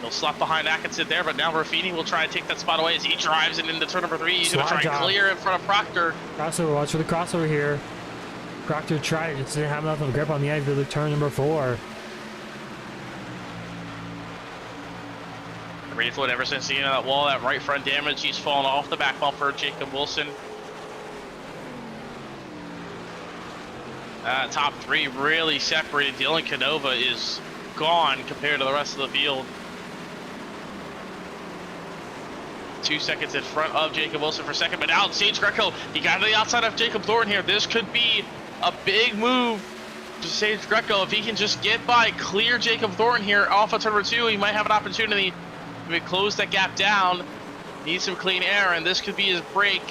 He'll slap behind Atkinson there, but now Raffini will try and take that spot away as he drives it into turn number 3. He's going to try and clear in front of Proctor. Crossover, watch for the crossover here. Proctor tried it, just didn't have enough of a grip on the edge of the turn number 4. Rayford, ever since the end of that wall, that right front damage, he's fallen off the back bumper. Jacob Wilson. Top 3 really separated. Dylan Canova is gone compared to the rest of the field. 2 seconds in front of Jacob Wilson for second, but now Sage Greco, he got to the outside of Jacob Thornton here. This could be a big move to Sage Greco. If he can just get by, clear Jacob Thornton here off of turn number 2, he might have an opportunity to close that gap down. Needs some clean air, and this could be his break.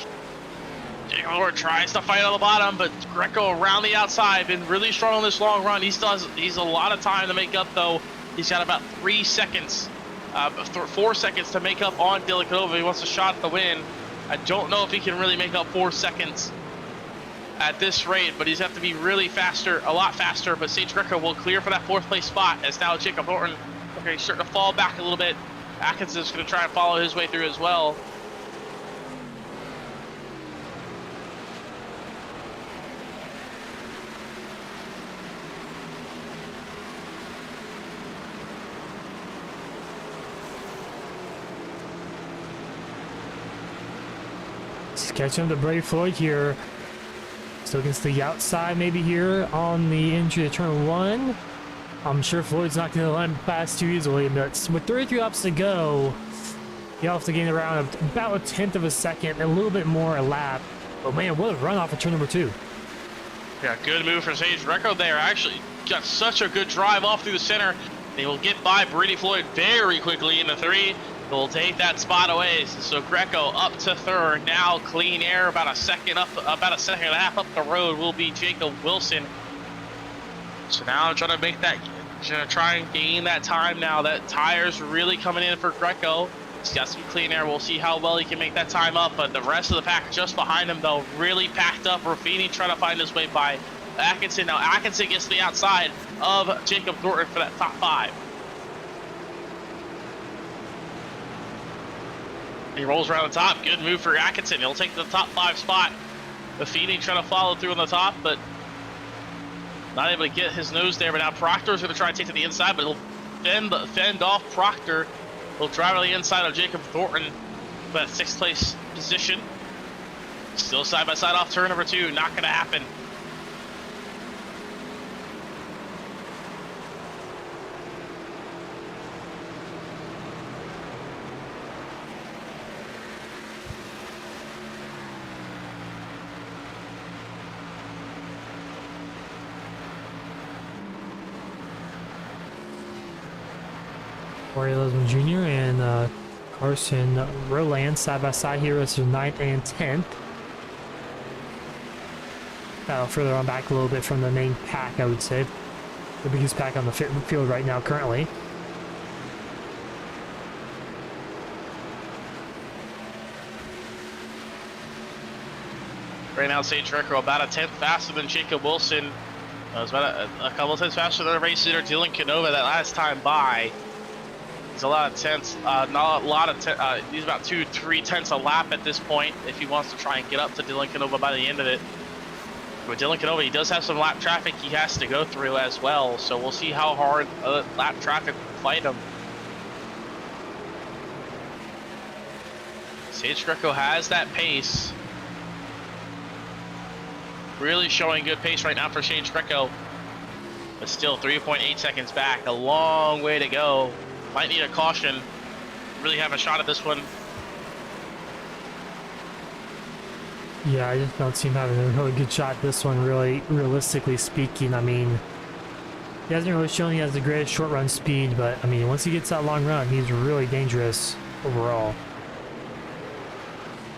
Jacob Thornton tries to fight on the bottom, but Greco around the outside, been really strong on this long run. He's a lot of time to make up, though. He's got about 3 seconds. 4 seconds to make up on Dylan Canova. He wants a shot at the win. I don't know if he can really make up 4 seconds at this rate, but he's have to be really faster, a lot faster. But Sage Greco will clear for that 4th place spot, as now Jacob Thornton, okay, he's starting to fall back a little bit. Atkinson's going to try and follow his way through as well. Catching up to Brady Floyd here. Still against the outside maybe here on the entry to turn 1. I'm sure Floyd's not going to let him pass too easily, but with 33 laps to go, he'll have to gain around about a 1/10 of a second, a little bit more a lap. But man, what a run off of turn number 2. Yeah, good move for Sage Greco there. Actually got such a good drive off through the center. They will get by Brady Floyd very quickly into 3. They'll take that spot away. So Greco up to 3rd. Now clean air, about a second and a half up the road will be Jacob Wilson. So now I'm trying to make that, try and gain that time now. That tire's really coming in for Greco. He's got some clean air. We'll see how well he can make that time up. But the rest of the pack just behind him, though, really packed up. Ruffini trying to find his way by Atkinson. Now Atkinson gets to the outside of Jacob Thornton for that top 5. He rolls around the top. Good move for Atkinson. He'll take the top 5 spot. Buffini trying to follow through on the top, but not able to get his nose there. But now Proctor's going to try and take to the inside, but he'll fend off Proctor. He'll drive to the inside of Jacob Thornton for that 6th place position. Still side by side off turn number 2. Not going to happen. Corey Lesman Jr. and Carson Roland side by side here as their 9th and 10th. Further on back a little bit from the main pack, I would say. The biggest pack on the field right now currently. Right now, Sage Greco about a 10th faster than Jacob Wilson. It was about a couple of tenths faster than the race leader Dylan Canova that last time by. He's a lot of tenths, not a lot of he's about 2-3 tenths a lap at this point if he wants to try and get up to Dylan Canova by the end of it. With Dylan Canova, he does have some lap traffic he has to go through as well, so we'll see how hard lap traffic will fight him. Sage Greco has that pace. Really showing good pace right now for Sage Greco, but still 3.8 seconds back, a long way to go. Might need a caution. Really have a shot at this one. Yeah, I just don't see him having a really good shot at this one, really, realistically speaking. I mean, he hasn't really shown he has the greatest short run speed, but I mean, once he gets that long run, he's really dangerous overall.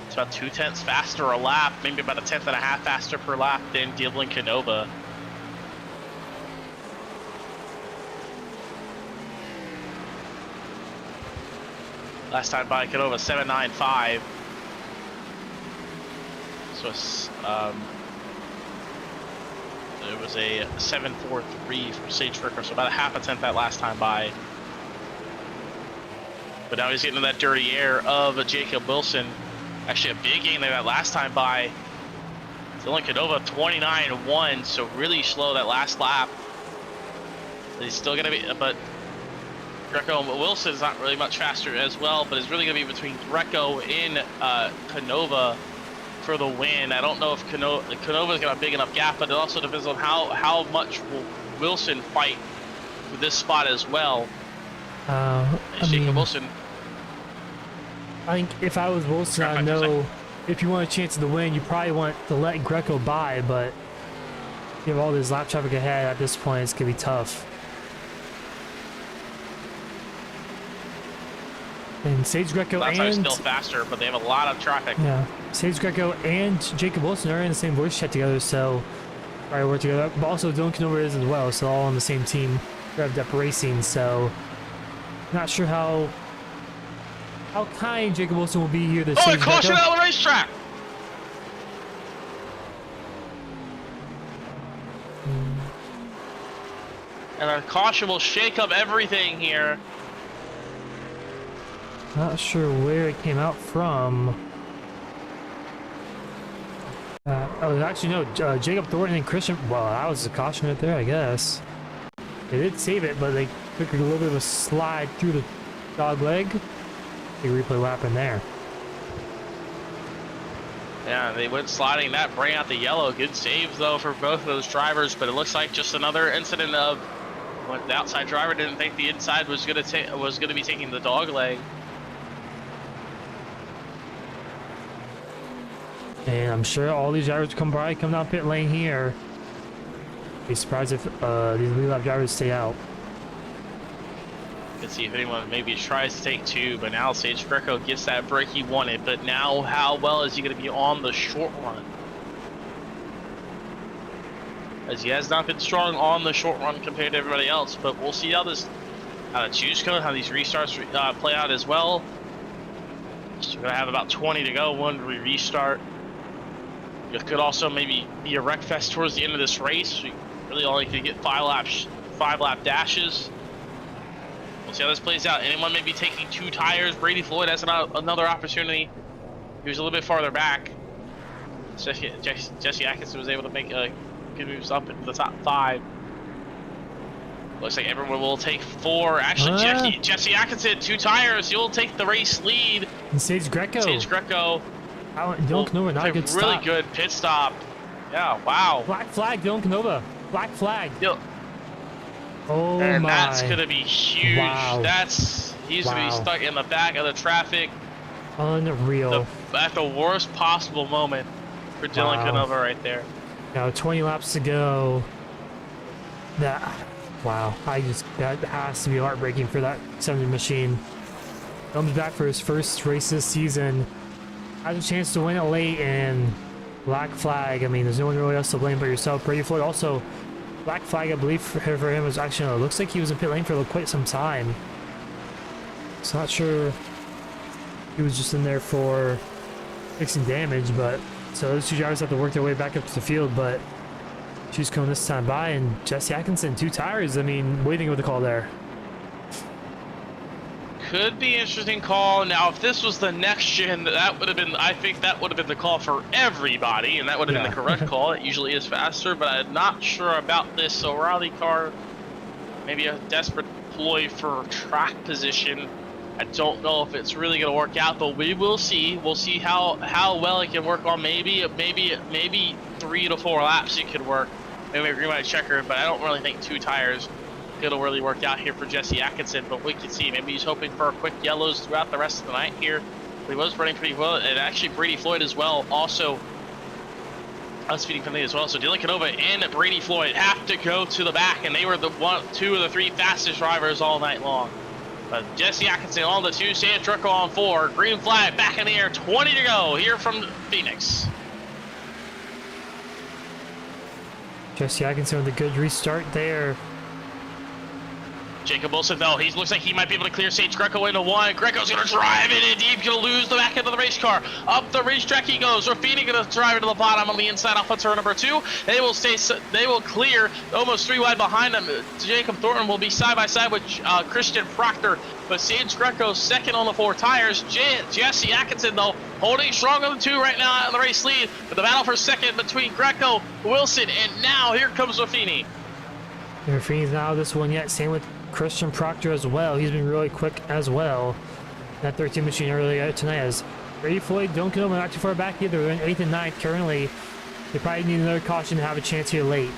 It's about 2 tenths faster a lap, maybe about a 1.5 tenths faster per lap than Dylan Canova. Last time by Canova 7.95. So it was a 7.43 for Sage Greco, so about a 0.5 tenths that last time by. But now he's getting to that dirty air of Jacob Wilson. Actually, a big gain there that last time by. Dylan Canova 29.1, so really slow that last lap. He's still gonna be, but Greco and Wilson is not really much faster as well, but it's really gonna be between Greco and Canova for the win. I don't know if Canova's got a big enough gap, but it also depends on how much will Wilson fight for this spot as well. Jacob Wilson. I think if I was Wilson, I know if you want a chance of the win, you probably want to let Greco by, but you have all this lap traffic ahead at this point, it's gonna be tough. And Sage Greco and still faster, but they have a lot of traffic. Yeah, Sage Greco and Jacob Wilson are in the same voice chat together, so probably work together. But also Dylan Canova is as well, so all on the same team, Revved Up Racing. So not sure how kind Jacob Wilson will be here to Sage Greco. Caution out of the racetrack! And a caution will shake up everything here. Not sure where it came out from. Actually, no. Jacob Thornton and Christian. Well, that was a caution right there, I guess. They did save it, but they took a little bit of a slide through the dog leg. Big replay lap in there. Yeah, they went sliding that, bring out the yellow. Good saves though for both of those drivers, but it looks like just another incident of when the outside driver didn't think the inside was gonna be taking the dog leg. And I'm sure all these drivers come down pit lane here. Be surprised if these lead lap drivers stay out. Let's see if anyone maybe tries to take two, but now Sage Greco gets that break he wanted. But now, how well is he going to be on the short run? As he has not been strong on the short run compared to everybody else, but we'll see how the choose code, how these restarts play out as well. So we're going to have about 20 to go, one restart. It could also maybe be a wreck fest towards the end of this race. We really only could get 5 lap dashes. We'll see how this plays out. Anyone may be taking 2 tires. Brady Floyd has another opportunity. He was a little bit farther back. Jesse Atkinson was able to make good moves up into the top 5. Looks like everyone will take 4. Actually, Jesse Atkinson, 2 tires. He'll take the race lead. And Sage Greco. Dylan Canova, not a good stop. Really good pit stop. Yeah, wow. Black flag, Dylan Canova. Black flag. Oh and my. That's gonna be huge. Wow. He's gonna be stuck in the back of the traffic. Unreal. At the worst possible moment for Dylan Canova right there. Now 20 laps to go. Wow. That has to be heartbreaking for that 70 machine. Comes back for his first race this season. Has a chance to win it late, and black flag. I mean, there's no one really else to blame but yourself. Brady Floyd also black flag, I believe, for him was actually, no, it looks like he was in pit lane for quite some time. So not sure he was just in there for fixing damage, but so those 2 drivers have to work their way back up to the field, but she's coming this time by, and Jesse Atkinson, 2 tires. I mean, what do you think of the call there? Could be interesting call. Now, if this was the next gen, that would have been, I think that would have been the call for everybody, and that would have been the correct call. It usually is faster, but I'm not sure about this. So rally car, maybe a desperate ploy for track position. I don't know if it's really going to work out, but we will see. We'll see how well it can work on maybe 3 to 4 laps it could work. Maybe a green light checker, but I don't really think 2 tires it'll really work out here for Jesse Atkinson, but we can see maybe he's hoping for quick yellows throughout the rest of the night here. But he was running pretty well, and actually Brady Floyd as well also speeding from as well. So Dylan Canova and Brady Floyd have to go to the back, and they were the 2 of the 3 fastest drivers all night long. But Jesse Atkinson on the 2, Sage Greco on 4, green flag back in the air, 20 to go here from Phoenix. Jesse Atkinson with a good restart there. Jacob Wilson, though, he looks like he might be able to clear Sage Greco into one. Greco's going to drive it in deep, going to lose the back end of the race car. Up the racetrack he goes. Raffini going to drive into the bottom on the inside off of turn number 2. They will clear almost 3 wide behind them. Jacob Thornton will be side by side with Christian Proctor, but Sage Greco second on the 4 tires. Jesse Atkinson, though, holding strong on the 2 right now in the race lead. But the battle for second between Greco, Wilson, and now here comes Raffini. Raffini's not out of this one yet. Same with Christian Proctor as well. He's been really quick as well. That 13 machine earlier tonight as Brady Floyd, don't go not too far back either. They're in 8th and 9th currently. They probably need another caution to have a chance here late.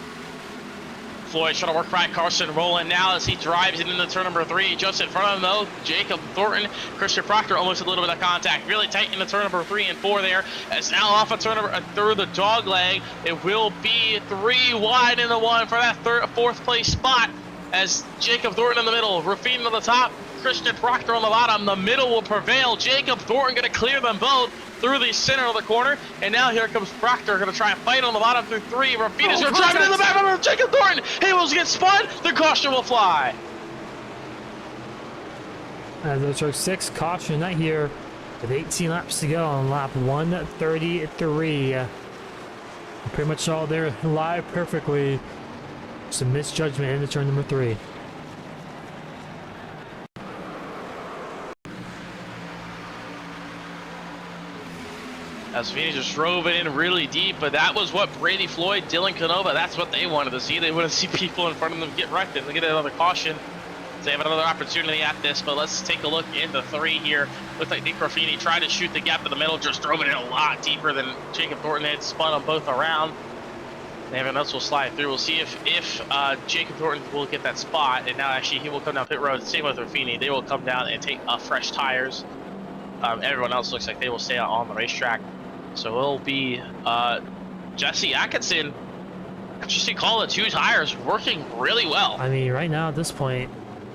Floyd trying to work by Carson Rowland now as he drives it into turn number 3. Just in front of him, though, Jacob Thornton, Christian Proctor, almost a little bit of contact. Really tight into turn number 3 and 4 there. As now off of turn number through the dog leg, it will be 3 wide into 1 for that 4th place spot. As Jacob Thornton in the middle, Raffini on the top, Christian Proctor on the bottom. The middle will prevail. Jacob Thornton going to clear them both through the center of the corner. And now here comes Proctor, going to try and fight on the bottom through 3. Raffini's going to drive it in the back of Jacob Thornton. He will get spun. The caution will fly. Those are 6 caution right here with 18 laps to go on lap 133. Pretty much all there live perfectly. Some misjudgment into turn number 3. As Raffini just drove it in really deep, but that was what Brady Floyd, Dylan Canova, that's what they wanted to see. They want to see people in front of them get wrecked and they get another caution. So they have another opportunity at this, but let's take a look into 3 here. Looks like Nick Raffini tried to shoot the gap in the middle, just drove it in a lot deeper than Jacob Thornton had, spun them both around. Everyone else will slide through. We'll see if Jacob Thornton will get that spot, and now actually he will come down pit road. Same with Raffini. They will come down and take fresh tires. Everyone else looks like they will stay out on the racetrack. So it'll be Jesse Atkinson. Interesting call of 2 tires, working really well. I mean, right now at this point,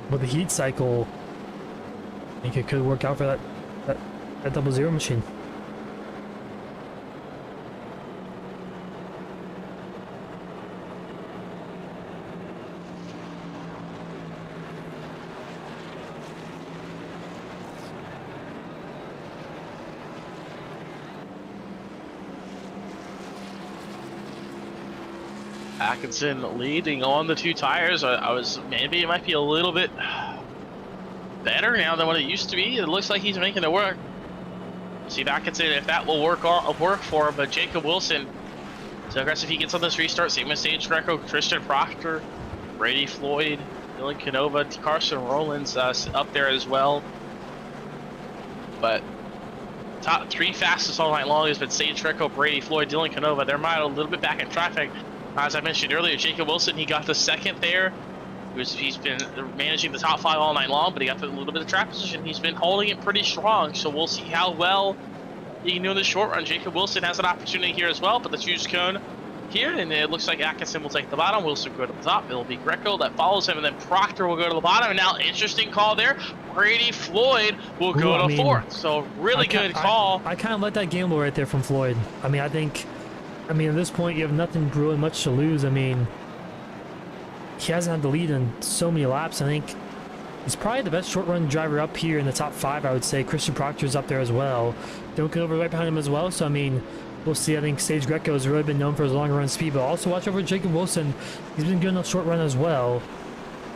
with the heat cycle, I think it could work out for that 00 machine. Atkinson leading on the 2 tires. Maybe it might be a little bit better now than what it used to be. It looks like he's making it work. See if Atkinson, if that will work for him. But Jacob Wilson, so aggressive he gets on this restart. Same with Sage Greco, Christian Proctor, Brady Floyd, Dylan Canova, Carson Rowland's up there as well. But top 3 fastest all night long has been Sage Greco, Brady Floyd, Dylan Canova. They're a little bit back in traffic. As I mentioned earlier, Jacob Wilson, he got the 2nd there. He's been managing the top 5 all night long, but he got a little bit of track position. He's been holding it pretty strong, so we'll see how well he can do in the short run. Jacob Wilson has an opportunity here as well, but the choose cone here, and it looks like Atkinson will take the bottom. Wilson will go to the top. It'll be Greco that follows him, and then Proctor will go to the bottom. And now, interesting call there. Brady Floyd will go to 4th. So really good call. I kind of let that gamble right there from Floyd. I mean, I mean, at this point, you have nothing really much to lose. I mean, he hasn't had the lead in so many laps. I think he's probably the best short-run driver up here in the top 5, I would say. Christian Proctor's up there as well. Don't get over right behind him as well. So, I mean, we'll see. I think Sage Greco has really been known for his long-run speed, but also watch over Jacob Wilson. He's been good on the short run as well.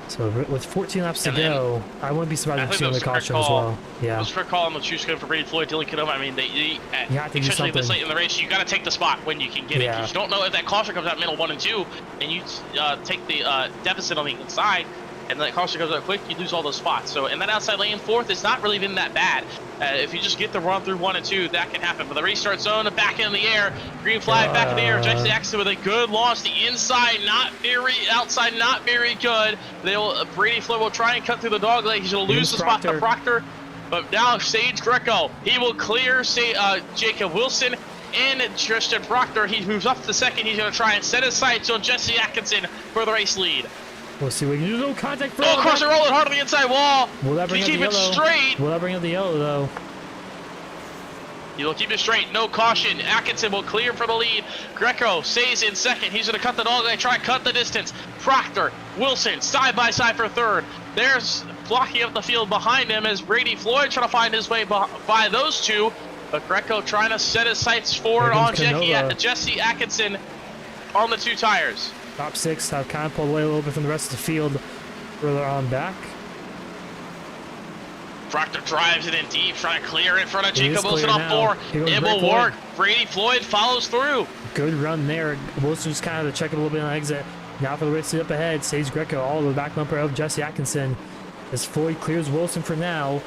So with 14 laps to go, I wouldn't be surprised to see another caution as well. Yeah. It was a fair call on the choose code for Brady Floyd, Dylan Canova. I mean, especially this late in the race, you got to take the spot when you can get it. Because you don't know if that caution comes out middle 1 and 2, and you take the deficit on the inside, and that caution goes out quick, you lose all those spots. So, and that outside lane 4th has not really been that bad. If you just get the run through 1 and 2, that can happen. But the restart zone, back in the air, green flag back in the air. Jesse Atkinson with a good launch. The inside, outside, not very good. Brady Floyd will try and cut through the dog leg. He's going to lose the spot to Proctor. But now Sage Greco, he will clear Jacob Wilson and Christian Proctor. He moves up to 2nd. He's going to try and set his sights on Jesse Atkinson for the race lead. We'll see. We can do no contact for. Oh, of course, they're rolling hard on the inside wall. Will that bring keep it straight? Will that bring up the yellow though? He'll keep it straight. No caution. Atkinson will clear for the lead. Greco stays in 2nd. He's going to cut the dog leg, try and cut the distance. Proctor, Wilson, side by side for 3rd. There's blocking up the field behind him as Brady Floyd trying to find his way by those two. But Greco trying to set his sights forward on Jesse Atkinson on the 2 tires. Top 6 have kind of pulled away a little bit from the rest of the field further on back. Proctor drives it in deep, trying to clear in front of Jacob Wilson on 4. It will work. Brady Floyd follows through. Good run there. Wilson just kind of to check it a little bit on exit. Now for the race up ahead, Sage Greco all the back bumper of Jesse Atkinson as Floyd clears Wilson for now.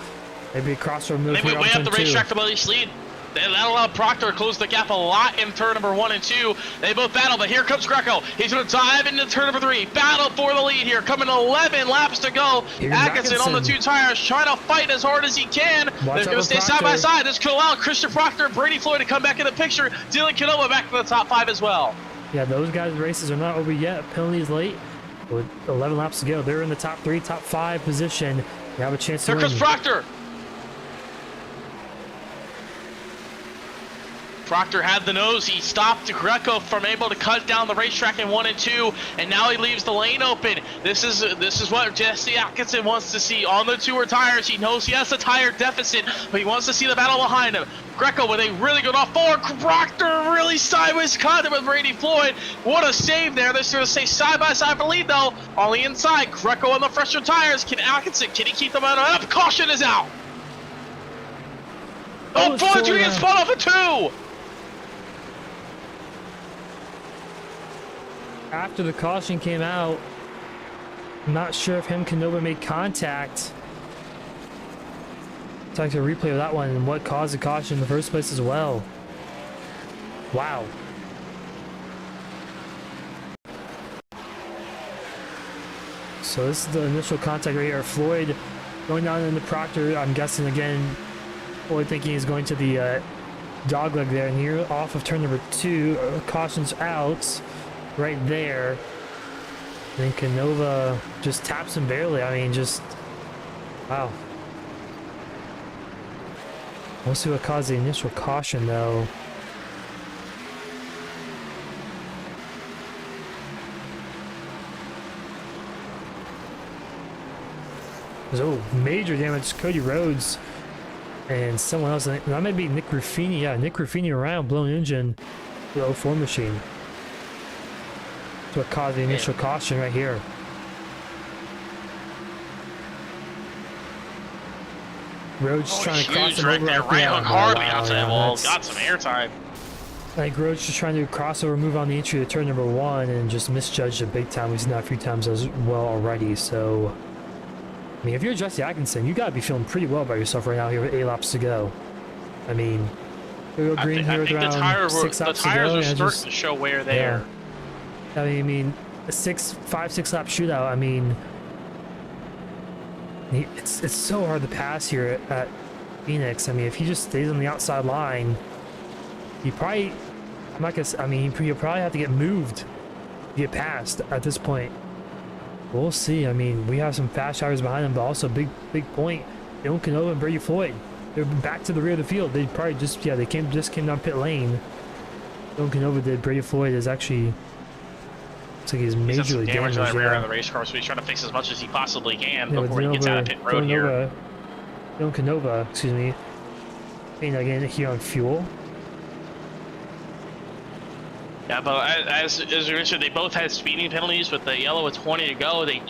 Maybe a crossover move. They went way up the racetrack to release lead. That allowed Proctor to close the gap a lot in turn number 1 and 2. They both battle, but here comes Greco. He's going to dive into turn number 3. Battle for the lead here. Coming 11 laps to go. Atkinson on the 2 tires, trying to fight as hard as he can. They're going to stay side by side. This could allow Christian Proctor and Brady Floyd to come back in the picture. Dylan Canova back to the top 5 as well. Yeah, those guys' races are not over yet. Penalties late. With 11 laps to go, they're in the top 3, top 5 position. They have a chance to win. Here comes Proctor. Proctor had the nose. He stopped Greco from able to cut down the racetrack in 1 and 2, and now he leaves the lane open. This is what Jesse Atkinson wants to see on the 2 tires. He knows he has a tire deficit, but he wants to see the battle behind him. Greco with a really good off forward. Proctor really sideways caught him with Brady Floyd. What a save there. They're going to stay side by side for the lead though. On the inside, Greco on the fresher tires. Can Atkinson, can he keep them out up? Caution is out. Oh, Floyd's going to get spun off at 2. After the caution came out, I'm not sure if Canova made contact. It's like a replay of that one and what caused the caution in the first place as well. Wow. So this is the initial contact right here. Floyd going down into Proctor. I'm guessing again, Floyd thinking he's going to the dog leg there, and here off of turn number 2, caution's out. Right there. Then Canova just taps him barely. I mean, just wow. We'll see what caused the initial caution though. Oh, major damage to Cody Rhodes and someone else. That might be Nick Ruffini. Yeah, Nick Ruffini around, blown engine, the 04 machine. What caused the initial caution right here. Rhodes trying to cross him over. Right hook hardly outside the wall. Got some airtime. I think Rhodes just trying to crossover move on the entry to turn number 1 and just misjudged it big time. We've seen that a few times as well already. So, I mean, if you're Jesse Atkinson, you got to be feeling pretty well about yourself right now here with 8 laps to go. I mean, go green here with around 6 laps to go. The tires are starting to show wear there. Yeah. I mean, a 5-6 lap shootout. I mean, it's so hard to pass here at Phoenix. I mean, if he just stays on the outside line, he probably, I'm not gonna. I mean, he'll probably have to get moved, to get past at this point. We'll see. I mean, we have some fast drivers behind him, but also big point. Dylan Canova and Brady Floyd. They're back to the rear of the field. They probably just came down pit lane. Dylan Canova did. Brady Floyd is actually. Looks like he's majorly damaged. On the rear of the race car, so he's trying to fix as much as he possibly can before he gets out of pit road here. Dylan Canova, excuse me, paying again here on fuel. Yeah, but as you mentioned, they both had speeding penalties with the yellow with 20 to go. They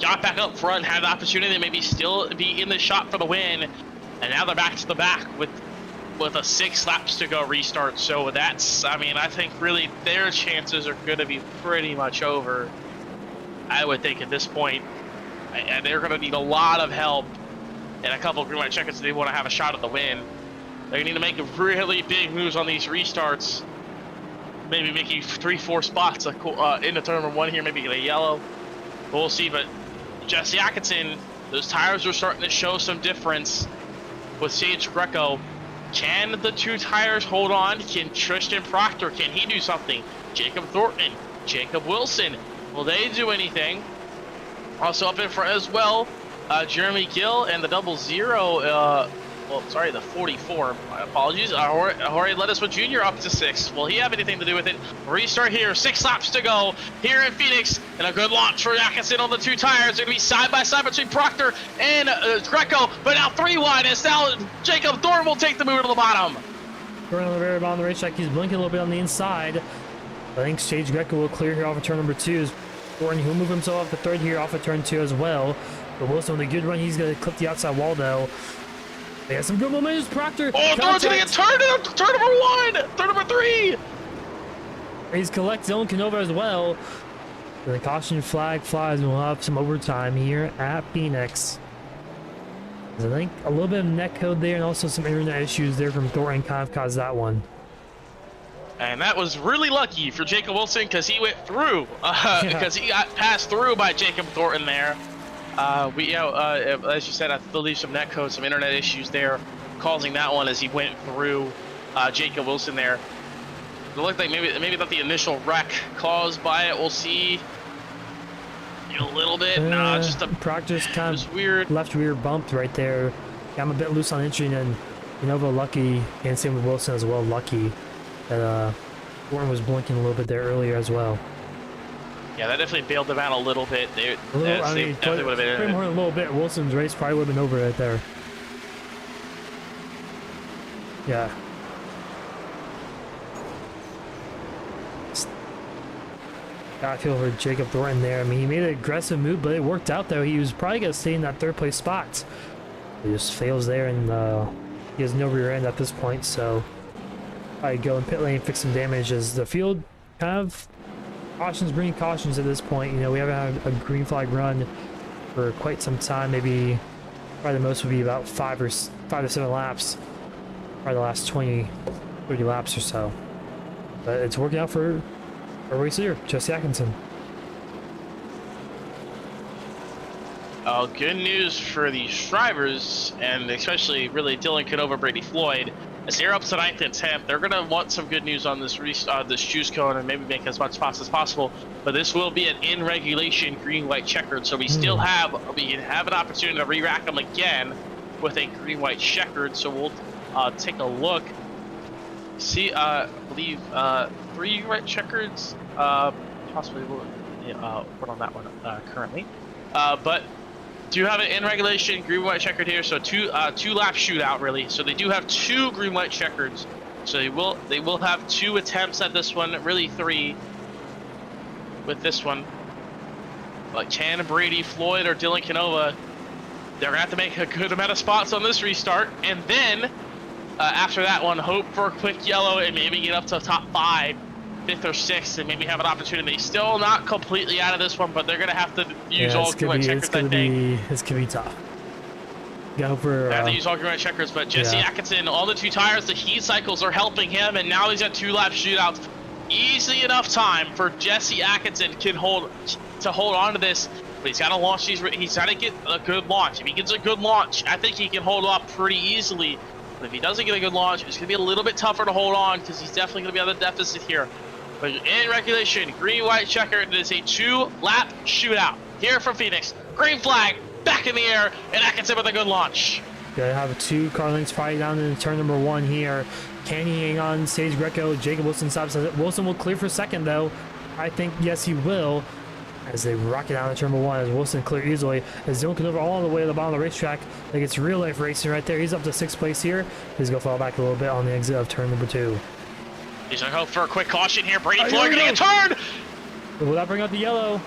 got back up front, had the opportunity to maybe still be in the shot for the win, and now they're back to the back with a 6 laps to go restart. So that's, I mean, I think really their chances are going to be pretty much over, I would think, at this point. And they're going to need a lot of help and a couple of green light checkers if they want to have a shot at the win. They need to make really big moves on these restarts. Maybe making 3-4 spots into turn number 1 here, maybe get a yellow. But we'll see. But Jesse Atkinson, those tires are starting to show some difference with Sage Greco. Can the 2 tires hold on? Can Tristan Proctor, can he do something? Jacob Thornton, Jacob Wilson, will they do anything? Also up in front as well, Jeremy Gill and the 00 well, sorry, the 44. My apologies. Jorge Lettuce with Jr. up to 6th. Will he have anything to do with it? Restart here. 6 laps to go here in Phoenix. And a good launch for Atkinson on the 2 tires. They're going to be side by side between Proctor and Greco. But now 3 wide. And now Jacob Thorne will take the move to the bottom. Thorne on the very bottom of the racetrack. He's blinking a little bit on the inside. I think Sage Greco will clear here off of turn number 2. Thorne, he'll move himself off the 3rd here off of turn 2 as well. But Wilson with a good run. He's going to clip the outside wall though. They got some good momentum. Proctor. Oh, Thorne's going to get turned in turn number 1. Turn number 3. He's collected Dylan Canova as well. The caution flag flies and we'll have some overtime here at Phoenix. I think a little bit of net code there and also some internet issues there from Thornton kind of caused that one. And that was really lucky for Jacob Wilson because he went through, because he got passed through by Jacob Thornton there. As you said, I believe some netcode, some internet issues there, causing that one as he went through Jacob Wilson there. It looked like maybe not the initial wreck caused by it. We'll see. A little bit. Just a Proctor's kind of weird. Left rear bumped right there. I'm a bit loose on entry, and Nova lucky, and same with Wilson as well. Lucky that Thornton was blinking a little bit there earlier as well. Yeah, that definitely bailed them out a little bit. Definitely would have been more than a little bit. Wilson's race probably would have been over right there. Yeah. I feel for Jacob Thornton there. I mean, he made an aggressive move, but it worked out though. He was probably going to stay in that 3rd place spot. He just fails there, and he has no rear end at this point, so probably go in pit lane and fix some damage as the field kind of bringing cautions at this point. We haven't had a green flag run for quite some time. Maybe probably the most would be about 5 to 7 laps. Probably the last 20, 30 laps or so. But it's working out for our racer, Jesse Atkinson. Good news for these drivers, and especially really Dylan Canova, Brady Floyd. As they're up to 9th and 10th, they're going to want some good news on this juice cone and maybe make as much spots as possible. But this will be an in-regulation green-white checkered, so we still have an opportunity to re-rack them again with a green-white checkered. So we'll take a look. See, I believe 3 white checkers, possibly we'll put on that one currently. But do have an in regulation green white checkered here, so 2 lap shootout really. So they do have 2 green white checkers. So they will have 2 attempts at this one, really 3 with this one. But can Brady Floyd or Dylan Canova, they're gonna have to make a good amount of spots on this restart, and then after that one, hope for a quick yellow and maybe get up to top 5, 5th or 6th, and maybe have an opportunity. Still not completely out of this one, but they're going to have to use all green white checkers, I think. It's going to be tough. They have to use all green white checkers, but Jesse Atkinson, all the 2 tires, the heat cycles are helping him, and now he's at 2 lap shootouts. Easy enough time for Jesse Atkinson to hold on to this, but he's got to launch these. He's got to get a good launch. If he gets a good launch, I think he can hold up pretty easily. But if he doesn't get a good launch, it's going to be a little bit tougher to hold on because he's definitely going to be on the deficit here. But in regulation, green-white checker, it is a 2-lap shootout here from Phoenix. Green flag, back in the air, and Atkinson with a good launch. Gonna have 2 car lengths fighting down in turn number 1 here. Can he hang on? Sage Greco, Jacob Wilson stops. Wilson will clear for 2nd though. I think yes he will. As they rocket down to turn number 1, as Wilson clear easily, as Dylan Canova all the way to the bottom of the racetrack. Like it's real life racing right there. He's up to 6th place here. He's gonna fall back a little bit on the exit of turn number 2. He's gonna go for a quick caution here. Brady Floyd getting a turn. Will that bring out the yellow?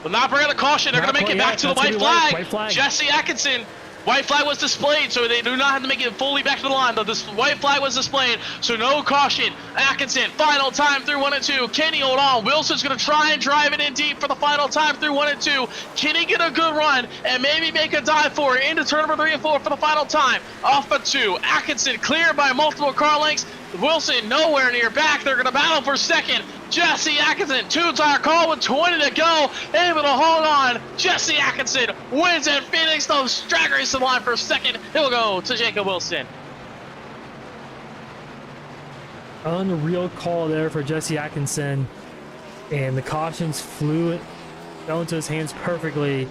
Will not bring out the caution. They're gonna make it back to the white flag. Jesse Atkinson. White flag was displayed, so they do not have to make it fully back to the line. But this white flag was displayed, so no caution. Atkinson, final time through 1 and 2. Can he hold on? Wilson's going to try and drive it in deep for the final time through 1 and 2. Can he get a good run and maybe make a dive for it into turn number 3 and 4 for the final time? Off of 2. Atkinson cleared by multiple car lengths. Wilson nowhere near back. They're going to battle for 2nd. Jesse Atkinson, 2-tire call with 20 to go, able to hold on. Jesse Atkinson wins at Phoenix. Those drag racing line for 2nd. He'll go to Jacob Wilson. Unreal call there for Jesse Atkinson, and the cautions fell into his hands perfectly.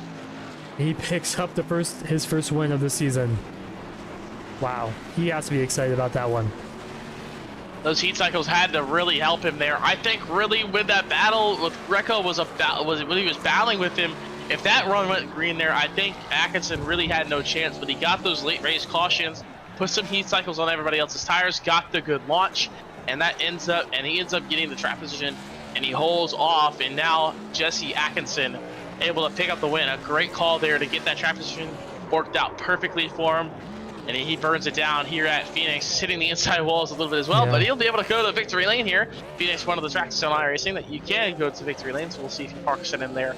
He picks up his first win of the season. Wow, he has to be excited about that one. Those heat cycles had to really help him there. I think really with that battle with Greco was when he was battling with him. If that run went green there, I think Atkinson really had no chance. But he got those late race cautions, put some heat cycles on everybody else's tires, got the good launch, and he ends up getting the track position, and he holds off. And now Jesse Atkinson able to pick up the win. A great call there to get that track position worked out perfectly for him. And he burns it down here at Phoenix, hitting the inside walls a little bit as well. Yeah. But he'll be able to go to victory lane here. Phoenix, one of the tracks on iRacing that you can go to victory lane, so we'll see if he parks it in there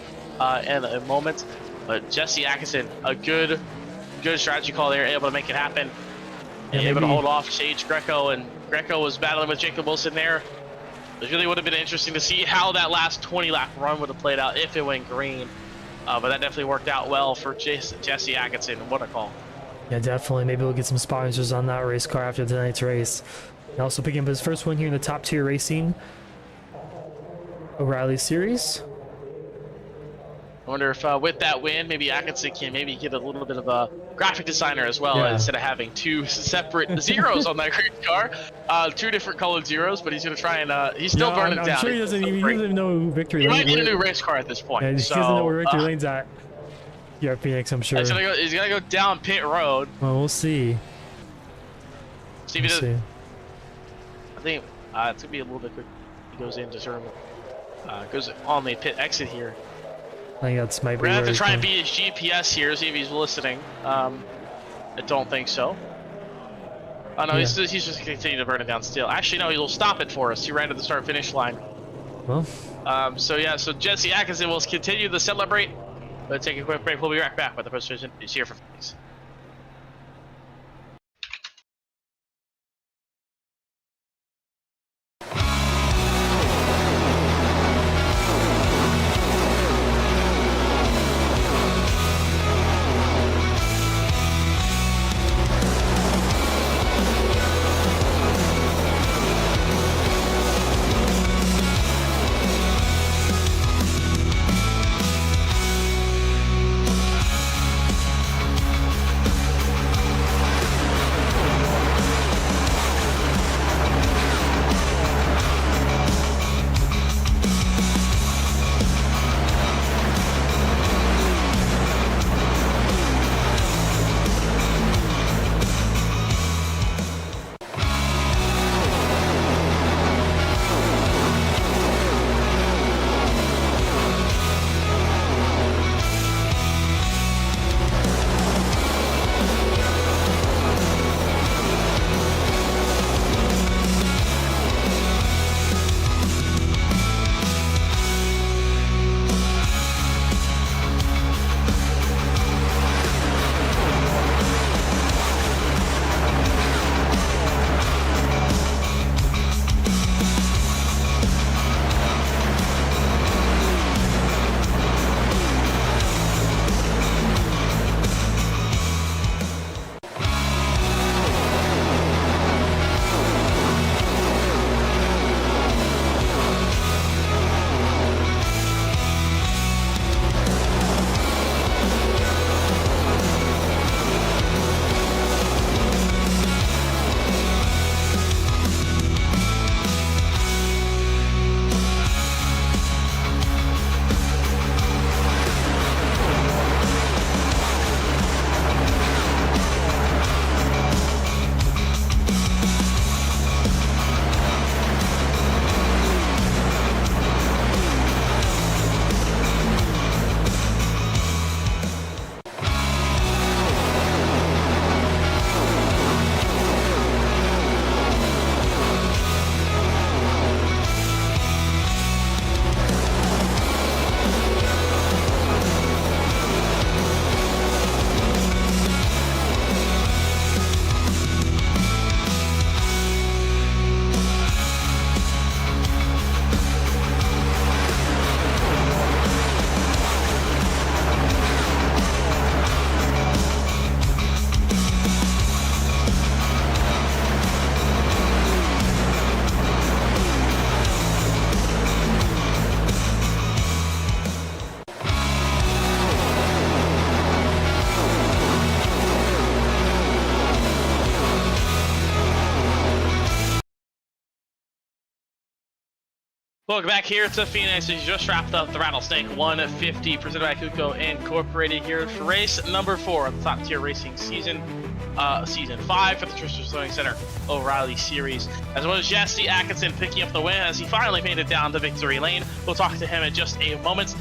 in a moment. But Jesse Atkinson, a good strategy call there, able to make it happen. And able to hold off Sage Greco, and Greco was battling with Jacob Wilson there. It really would have been interesting to see how that last 20-lap run would have played out if it went green. But that definitely worked out well for Jesse Atkinson. What a call. Yeah, definitely. Maybe we'll get some sponsors on that race car after tonight's race. And also picking up his first win here in the top tier racing O'Reilly Series. I wonder if with that win, maybe Atkinson can maybe get a little bit of a graphic designer as well, instead of having two separate zeros on that great car. Two different colored zeros, but he's going to try and he's still burning down. I'm sure he doesn't even know victory lane. He might need a new race car at this point. Yeah, he doesn't know where victory lane's at. Yeah, Phoenix, I'm sure. He's gonna go down pit road. Well, we'll see. See if he does. I think it's gonna be a little bit quick. He goes into sort of goes on the pit exit here. I think that's might be. We're gonna have to try and beat his GPS here, see if he's listening. I don't think so. Oh no, he's just gonna continue to burn it down still. Actually, no, he'll stop it for us. He ran to the start finish line. Well. So Jesse Atkinson will continue to celebrate. Let's take a quick break. We'll be right back with the presentation. It's here for Phoenix. Welcome back here to Phoenix. You just wrapped up the Rattlesnake 150 presented by Kucko Incorporated here for race number 4 of the top tier racing season 5 for the Tristram Swimming Center O'Reilly Series, as well as Jesse Atkinson picking up the win as he finally made it down to victory lane. We'll talk to him in just a moment.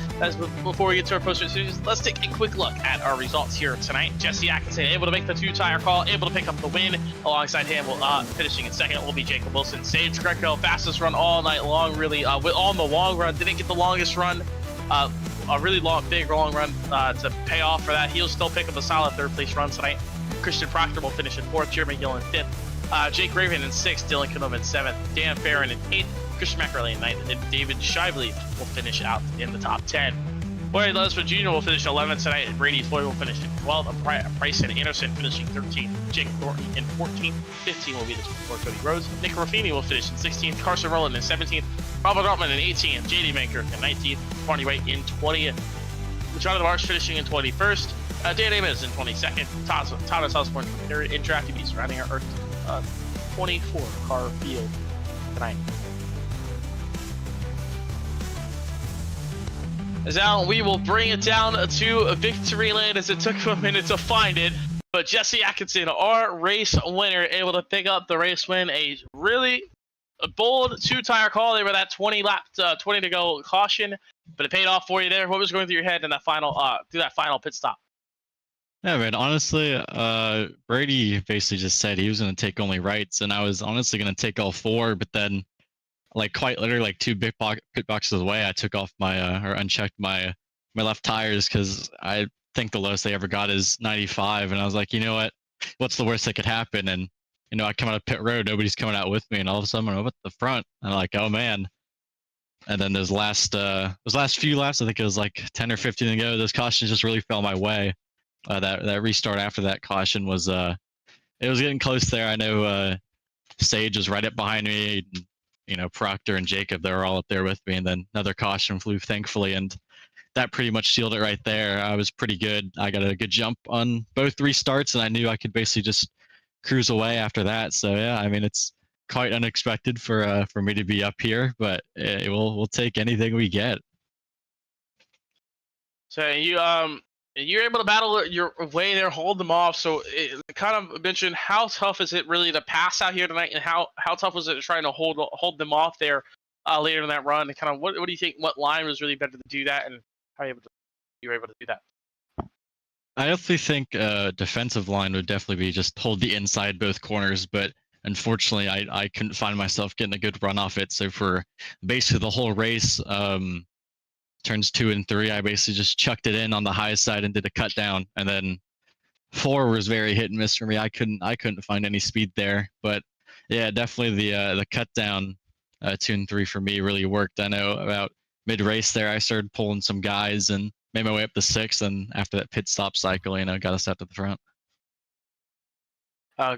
Before we get to our post-race series, let's take a quick look at our results here tonight. Jesse Atkinson able to make the 2-tire call, able to pick up the win. Alongside him, finishing in second will be Jacob Wilson. Sage Greco, fastest run all night long, really on the long run. Didn't get the longest run, a really big long run to pay off for that. He'll still pick up a solid 3rd place run tonight. Christian Proctor will finish in 4th, Jeremy Gill in 5th, Jake Raven in 6th, Dylan Canova in 7th, Dan Farron in 8th, Christian McElrath in 9th, and David Shively will finish out in the top 10. Boyd Lesford Jr. will finish 11th tonight, and Brady Floyd will finish in 12th, Bryson Anderson finishing 13th, Jake Thornton in 14th, 15th will be the for Cody Rhodes, Nick Ruffini will finish in 16th, Carson Rowland in 17th, Robert Rotman in 18th, JD Manker in 19th, Barney Wright in 20th, Jonathan Marsh finishing in 21st, Dan Amos in 22nd, Thomas Osborne in 3rd, and Drafty Beast rounding our 24 car field tonight. As now we will bring it down to victory lane as it took a minute to find it. But Jesse Atkinson, our race winner, able to pick up the race win. A really bold 2-tire call. They were that 20 to go caution, but it paid off for you there. What was going through your head in that final pit stop? Yeah, man, honestly, Brady basically just said he was going to take only rights, and I was honestly going to take all 4, but then, like, quite literally, like, 2 pit boxes away, I took off or unchecked my left tires, because I think the lowest they ever got is 95, and I was like, you know what, what's the worst that could happen? And, you know, I come out of pit road, nobody's coming out with me, and all of a sudden I'm up at the front, and I'm like, oh, man. And then those last few laps, I think it was like 10 or 15 to go, those cautions just really fell my way. That restart after that caution was it was getting close there. I know Sage was right up behind me, and, you know, Proctor and Jacob, they were all up there with me, and then another caution flew, thankfully, and that pretty much sealed it right there. I was pretty good. I got a good jump on both restarts, and I knew I could basically just cruise away after that. So yeah, I mean, it's quite unexpected for me to be up here, but we'll take anything we get. So you're able to battle your way there, hold them off. So it kind of mentioned, how tough is it really to pass out here tonight, and how tough was it trying to hold them off there later in that run? And kind of what do you think? What line was really better to do that, and how you were able to do that? I definitely think defensive line would definitely be just hold the inside both corners, but unfortunately I couldn't find myself getting a good run off it. So for basically the whole race, turns 2 and 3, I basically just chucked it in on the high side and did a cut down, and then 4 was very hit and miss for me. I couldn't find any speed there, but yeah, definitely the cut down 2 and 3 for me really worked. I know about mid race there, I started pulling some guys and made my way up to 6th, and after that pit stop cycle, you know, got us out to the front.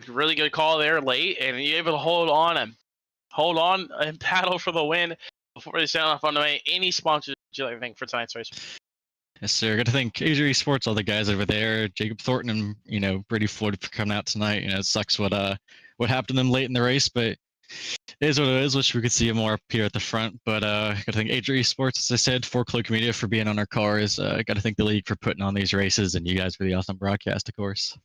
Really good call there late, and you're able to hold on and battle for the win before they send off on the way. Any sponsors would you like to thank for tonight's race? Yes, sir. Got to thank Asia Esports, all the guys over there, Jacob Thornton, and, you know, Brady Floyd for coming out tonight. You know, it sucks what happened to them late in the race, but it is what it is. Wish we could see him more up here at the front. But got to thank Asia Esports, as I said, for Cloak Media for being on our cars. Got to thank the league for putting on these races, and you guys for the awesome broadcast, of course.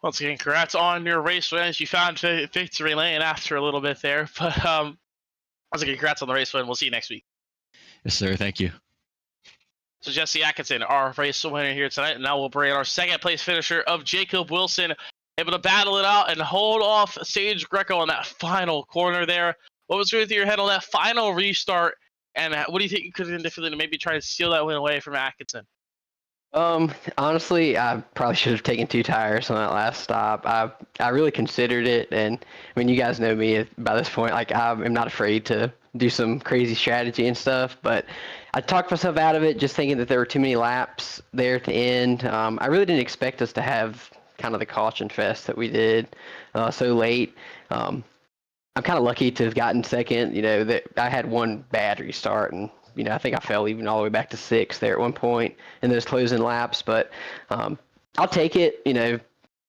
Once again, congrats on your race win. You found victory lane after a little bit there, but once again, congrats on the race win. We'll see you next week. Yes, sir. Thank you. So Jesse Atkinson, our race winner here tonight, and now we'll bring in our 2nd place finisher of Jacob Wilson, able to battle it out and hold off Sage Greco on that final corner there. What was going through your head on that final restart, and what do you think you could have done differently to maybe try to steal that win away from Atkinson? Honestly, I probably should have taken 2 tires on that last stop. I really considered it, and I mean, you guys know me by this point. Like, I'm not afraid to do some crazy strategy and stuff, but I talked myself out of it, just thinking that there were too many laps there at the end. I really didn't expect us to have kind of the caution fest that we did so late. I'm kind of lucky to have gotten second. You know, that I had one bad restart, and you know, I think I fell even all the way back to 6th there at one point in those closing laps. But I'll take it. You know, it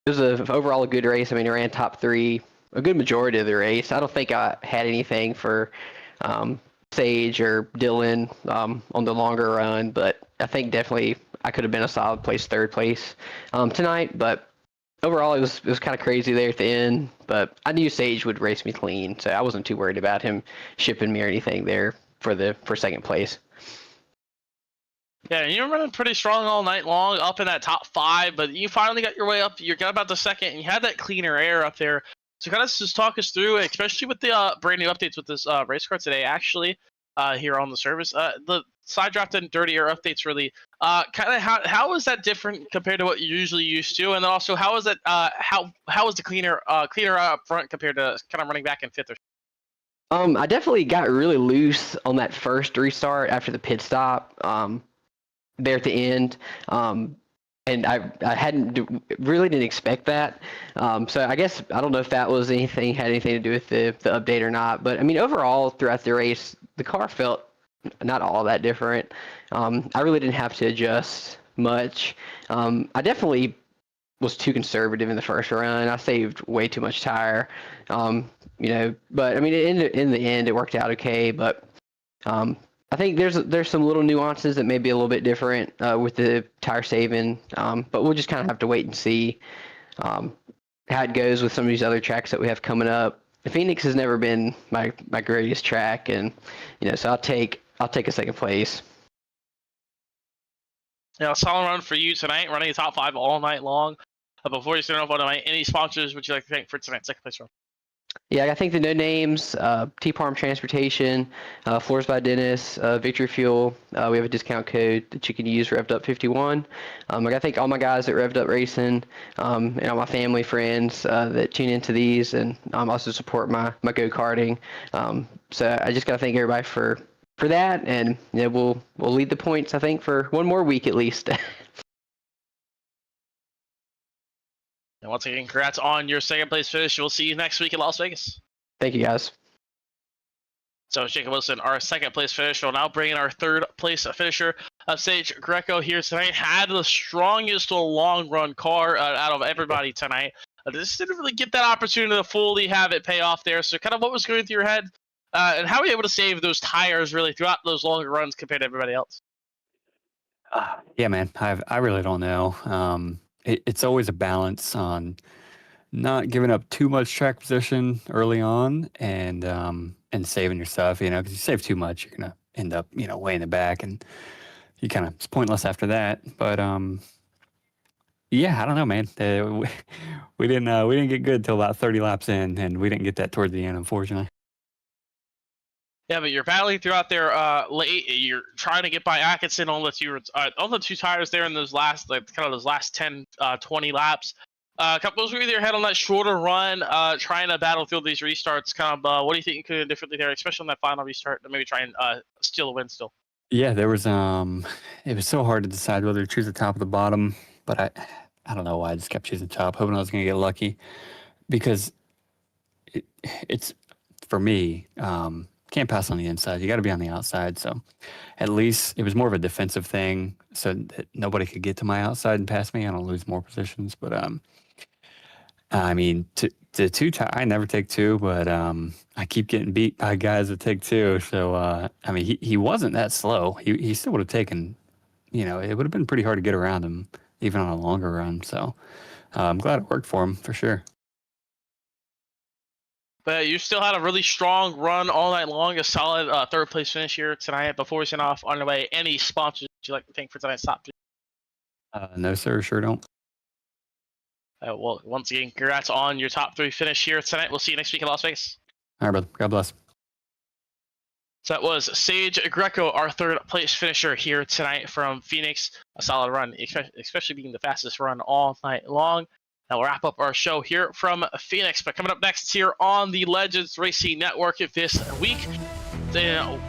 was overall a good race. I mean, I ran top 3 a good majority of the race. I don't think I had anything for Sage or Dylan on the longer run, but I think definitely I could have been a solid third place tonight. But overall, it was kind of crazy there at the end. But I knew Sage would race me clean, so I wasn't too worried about him shipping me or anything there for second place. Yeah, and you were running pretty strong all night long, up in that top 5, but you finally got your way up. You got about the second, and you had that cleaner air up there. So kind of just talk us through, especially with the brand new updates with this race car today, actually, here on the service. The side draft and dirty air updates really, kind of how is that different compared to what you're usually used to? And then also, how is it, how is the cleaner up front compared to kind of running back in 5th or I definitely got really loose on that first restart after the pit stop there at the end. And I really didn't expect that. So I guess I don't know if that had anything to do with the update or not. But I mean, overall throughout the race, the car felt not all that different. I really didn't have to adjust much. I definitely was too conservative in the first run. I saved way too much tire. But I mean, in the end, it worked out okay. But I think there's some little nuances that may be a little bit different with the tire saving, but we'll just kind of have to wait and see how it goes with some of these other tracks that we have coming up. Phoenix has never been my greatest track, and so I'll take a second place. Yeah, solid run for you tonight, running a top 5 all night long. Before you start off on tonight, any sponsors would you like to thank for tonight's second place run? Yeah, I think the no names, T-Palm Transportation, Floors by Dennis, Victory Fuel. We have a discount code that you can use, Revved Up 51. I gotta thank all my guys at Revved Up Racing, and all my family, friends that tune into these, and also support my go-karting. So I just gotta thank everybody for that, and we'll lead the points, I think, for one more week at least. And once again, congrats on your second place finish. We'll see you next week in Las Vegas. Thank you, guys. So Jacob Wilson, our second place finisher, will now bring in our third place finisher. Sage Greco here tonight had the strongest long run car out of everybody tonight. Just didn't really get that opportunity to fully have it pay off there. So kind of what was going through your head, and how were you able to save those tires really throughout those longer runs compared to everybody else? Yeah, man, I really don't know. It's always a balance on not giving up too much track position early on and saving your stuff, because you save too much, you're gonna end up, way in the back, and it's pointless after that. But yeah, I don't know, man. We didn't get good till about 30 laps in, and we didn't get that towards the end, unfortunately. Yeah, but you're battling throughout there late. You're trying to get by Atkinson on the 2 tires there in those last, those last 10, 20 laps. Those were either head on that shorter run, trying to battle through these restarts. What do you think you could have done differently there, especially on that final restart, to maybe try and steal a win still? Yeah, there was it was so hard to decide whether to choose the top or the bottom, but I don't know why I just kept choosing top, hoping I was gonna get lucky, because it's for me. Can't pass on the inside. You got to be on the outside. So at least it was more of a defensive thing so that nobody could get to my outside and pass me. I don't lose more positions. But I mean, the 2 I never take 2, but I keep getting beat by guys that take 2. So I mean, he wasn't that slow. He still would have taken, it would have been pretty hard to get around him even on a longer run. So I'm glad it worked for him for sure. But you still had a really strong run all night long, a solid third place finish here tonight. Before we send off on the way, any sponsors would you like to thank for tonight's top 3? No, sir, sure don't. Well, once again, congrats on your top 3 finish here tonight. We'll see you next week in Las Vegas. All right, brother. God bless. So that was Sage Greco, our third place finisher here tonight from Phoenix. A solid run, especially being the fastest run all night long. Now we'll wrap up our show here from Phoenix. But coming up next here on the Legends Racing Network this week,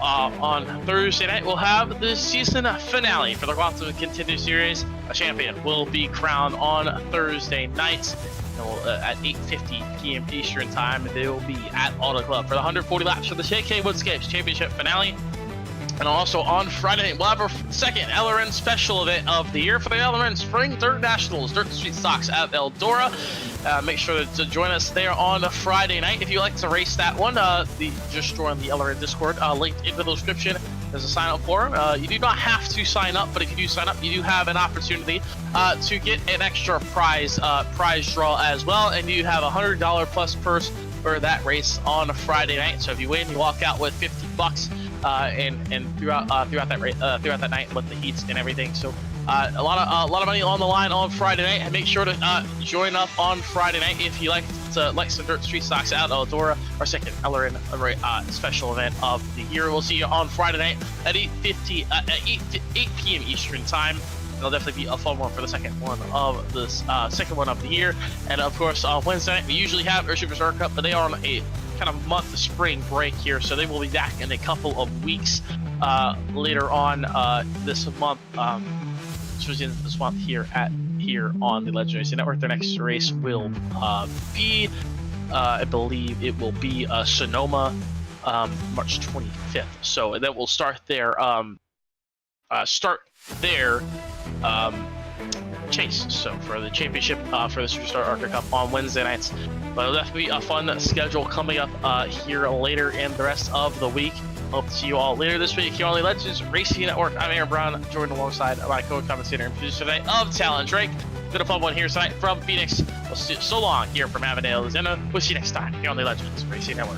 on Thursday night, we'll have the season finale for the Ultimate Contender Series. A champion will be crowned on Thursday night at 8:50 p.m. Eastern Time. And they will be at Auto Club for the 140 laps for the JK Woodscapes Championship finale. And also on Friday, we'll have our second LRN special event of the year for the LRN Spring Dirt Nationals, Dirt Street Stocks at Eldora. Make sure to join us there on a Friday night. If you like to race that one, just join the LRN Discord, linked in the description. There's a sign up form. You do not have to sign up, but if you do sign up, you do have an opportunity to get an extra prize draw as well, and you have a $100 plus purse for that race on a Friday night. So if you win, you walk out with $50, and throughout that night with the heats and everything. So a lot of money on the line on Friday night. And make sure to join up on Friday night if you like some Dirt Street Stocks out Eldora, our second LRN special event of the year. We'll see you on Friday night at 8 p.m. Eastern time. It'll definitely be a fun one for the second one of the year. And of course, on Wednesday night we usually have our Superstar Cup, but they are on a kind of month of spring break here, so they will be back in a couple of weeks later on this month. This month here on the Legend Racing Network. Their next race will be, I believe it will be Sonoma, March 25th. So that will start their chase. So for the championship for the Superstar Arca Cup on Wednesday nights. But it'll definitely be a fun schedule coming up here later in the rest of the week. Hope to see you all later this week here on the Legends Racing Network. I'm Aaron Brown, joined alongside my co-commentator and producer today of Talon Drake. Been a fun one here tonight from Phoenix. We'll see you so long here from Avondale, Arizona. We'll see you next time here on the Legends Racing Network.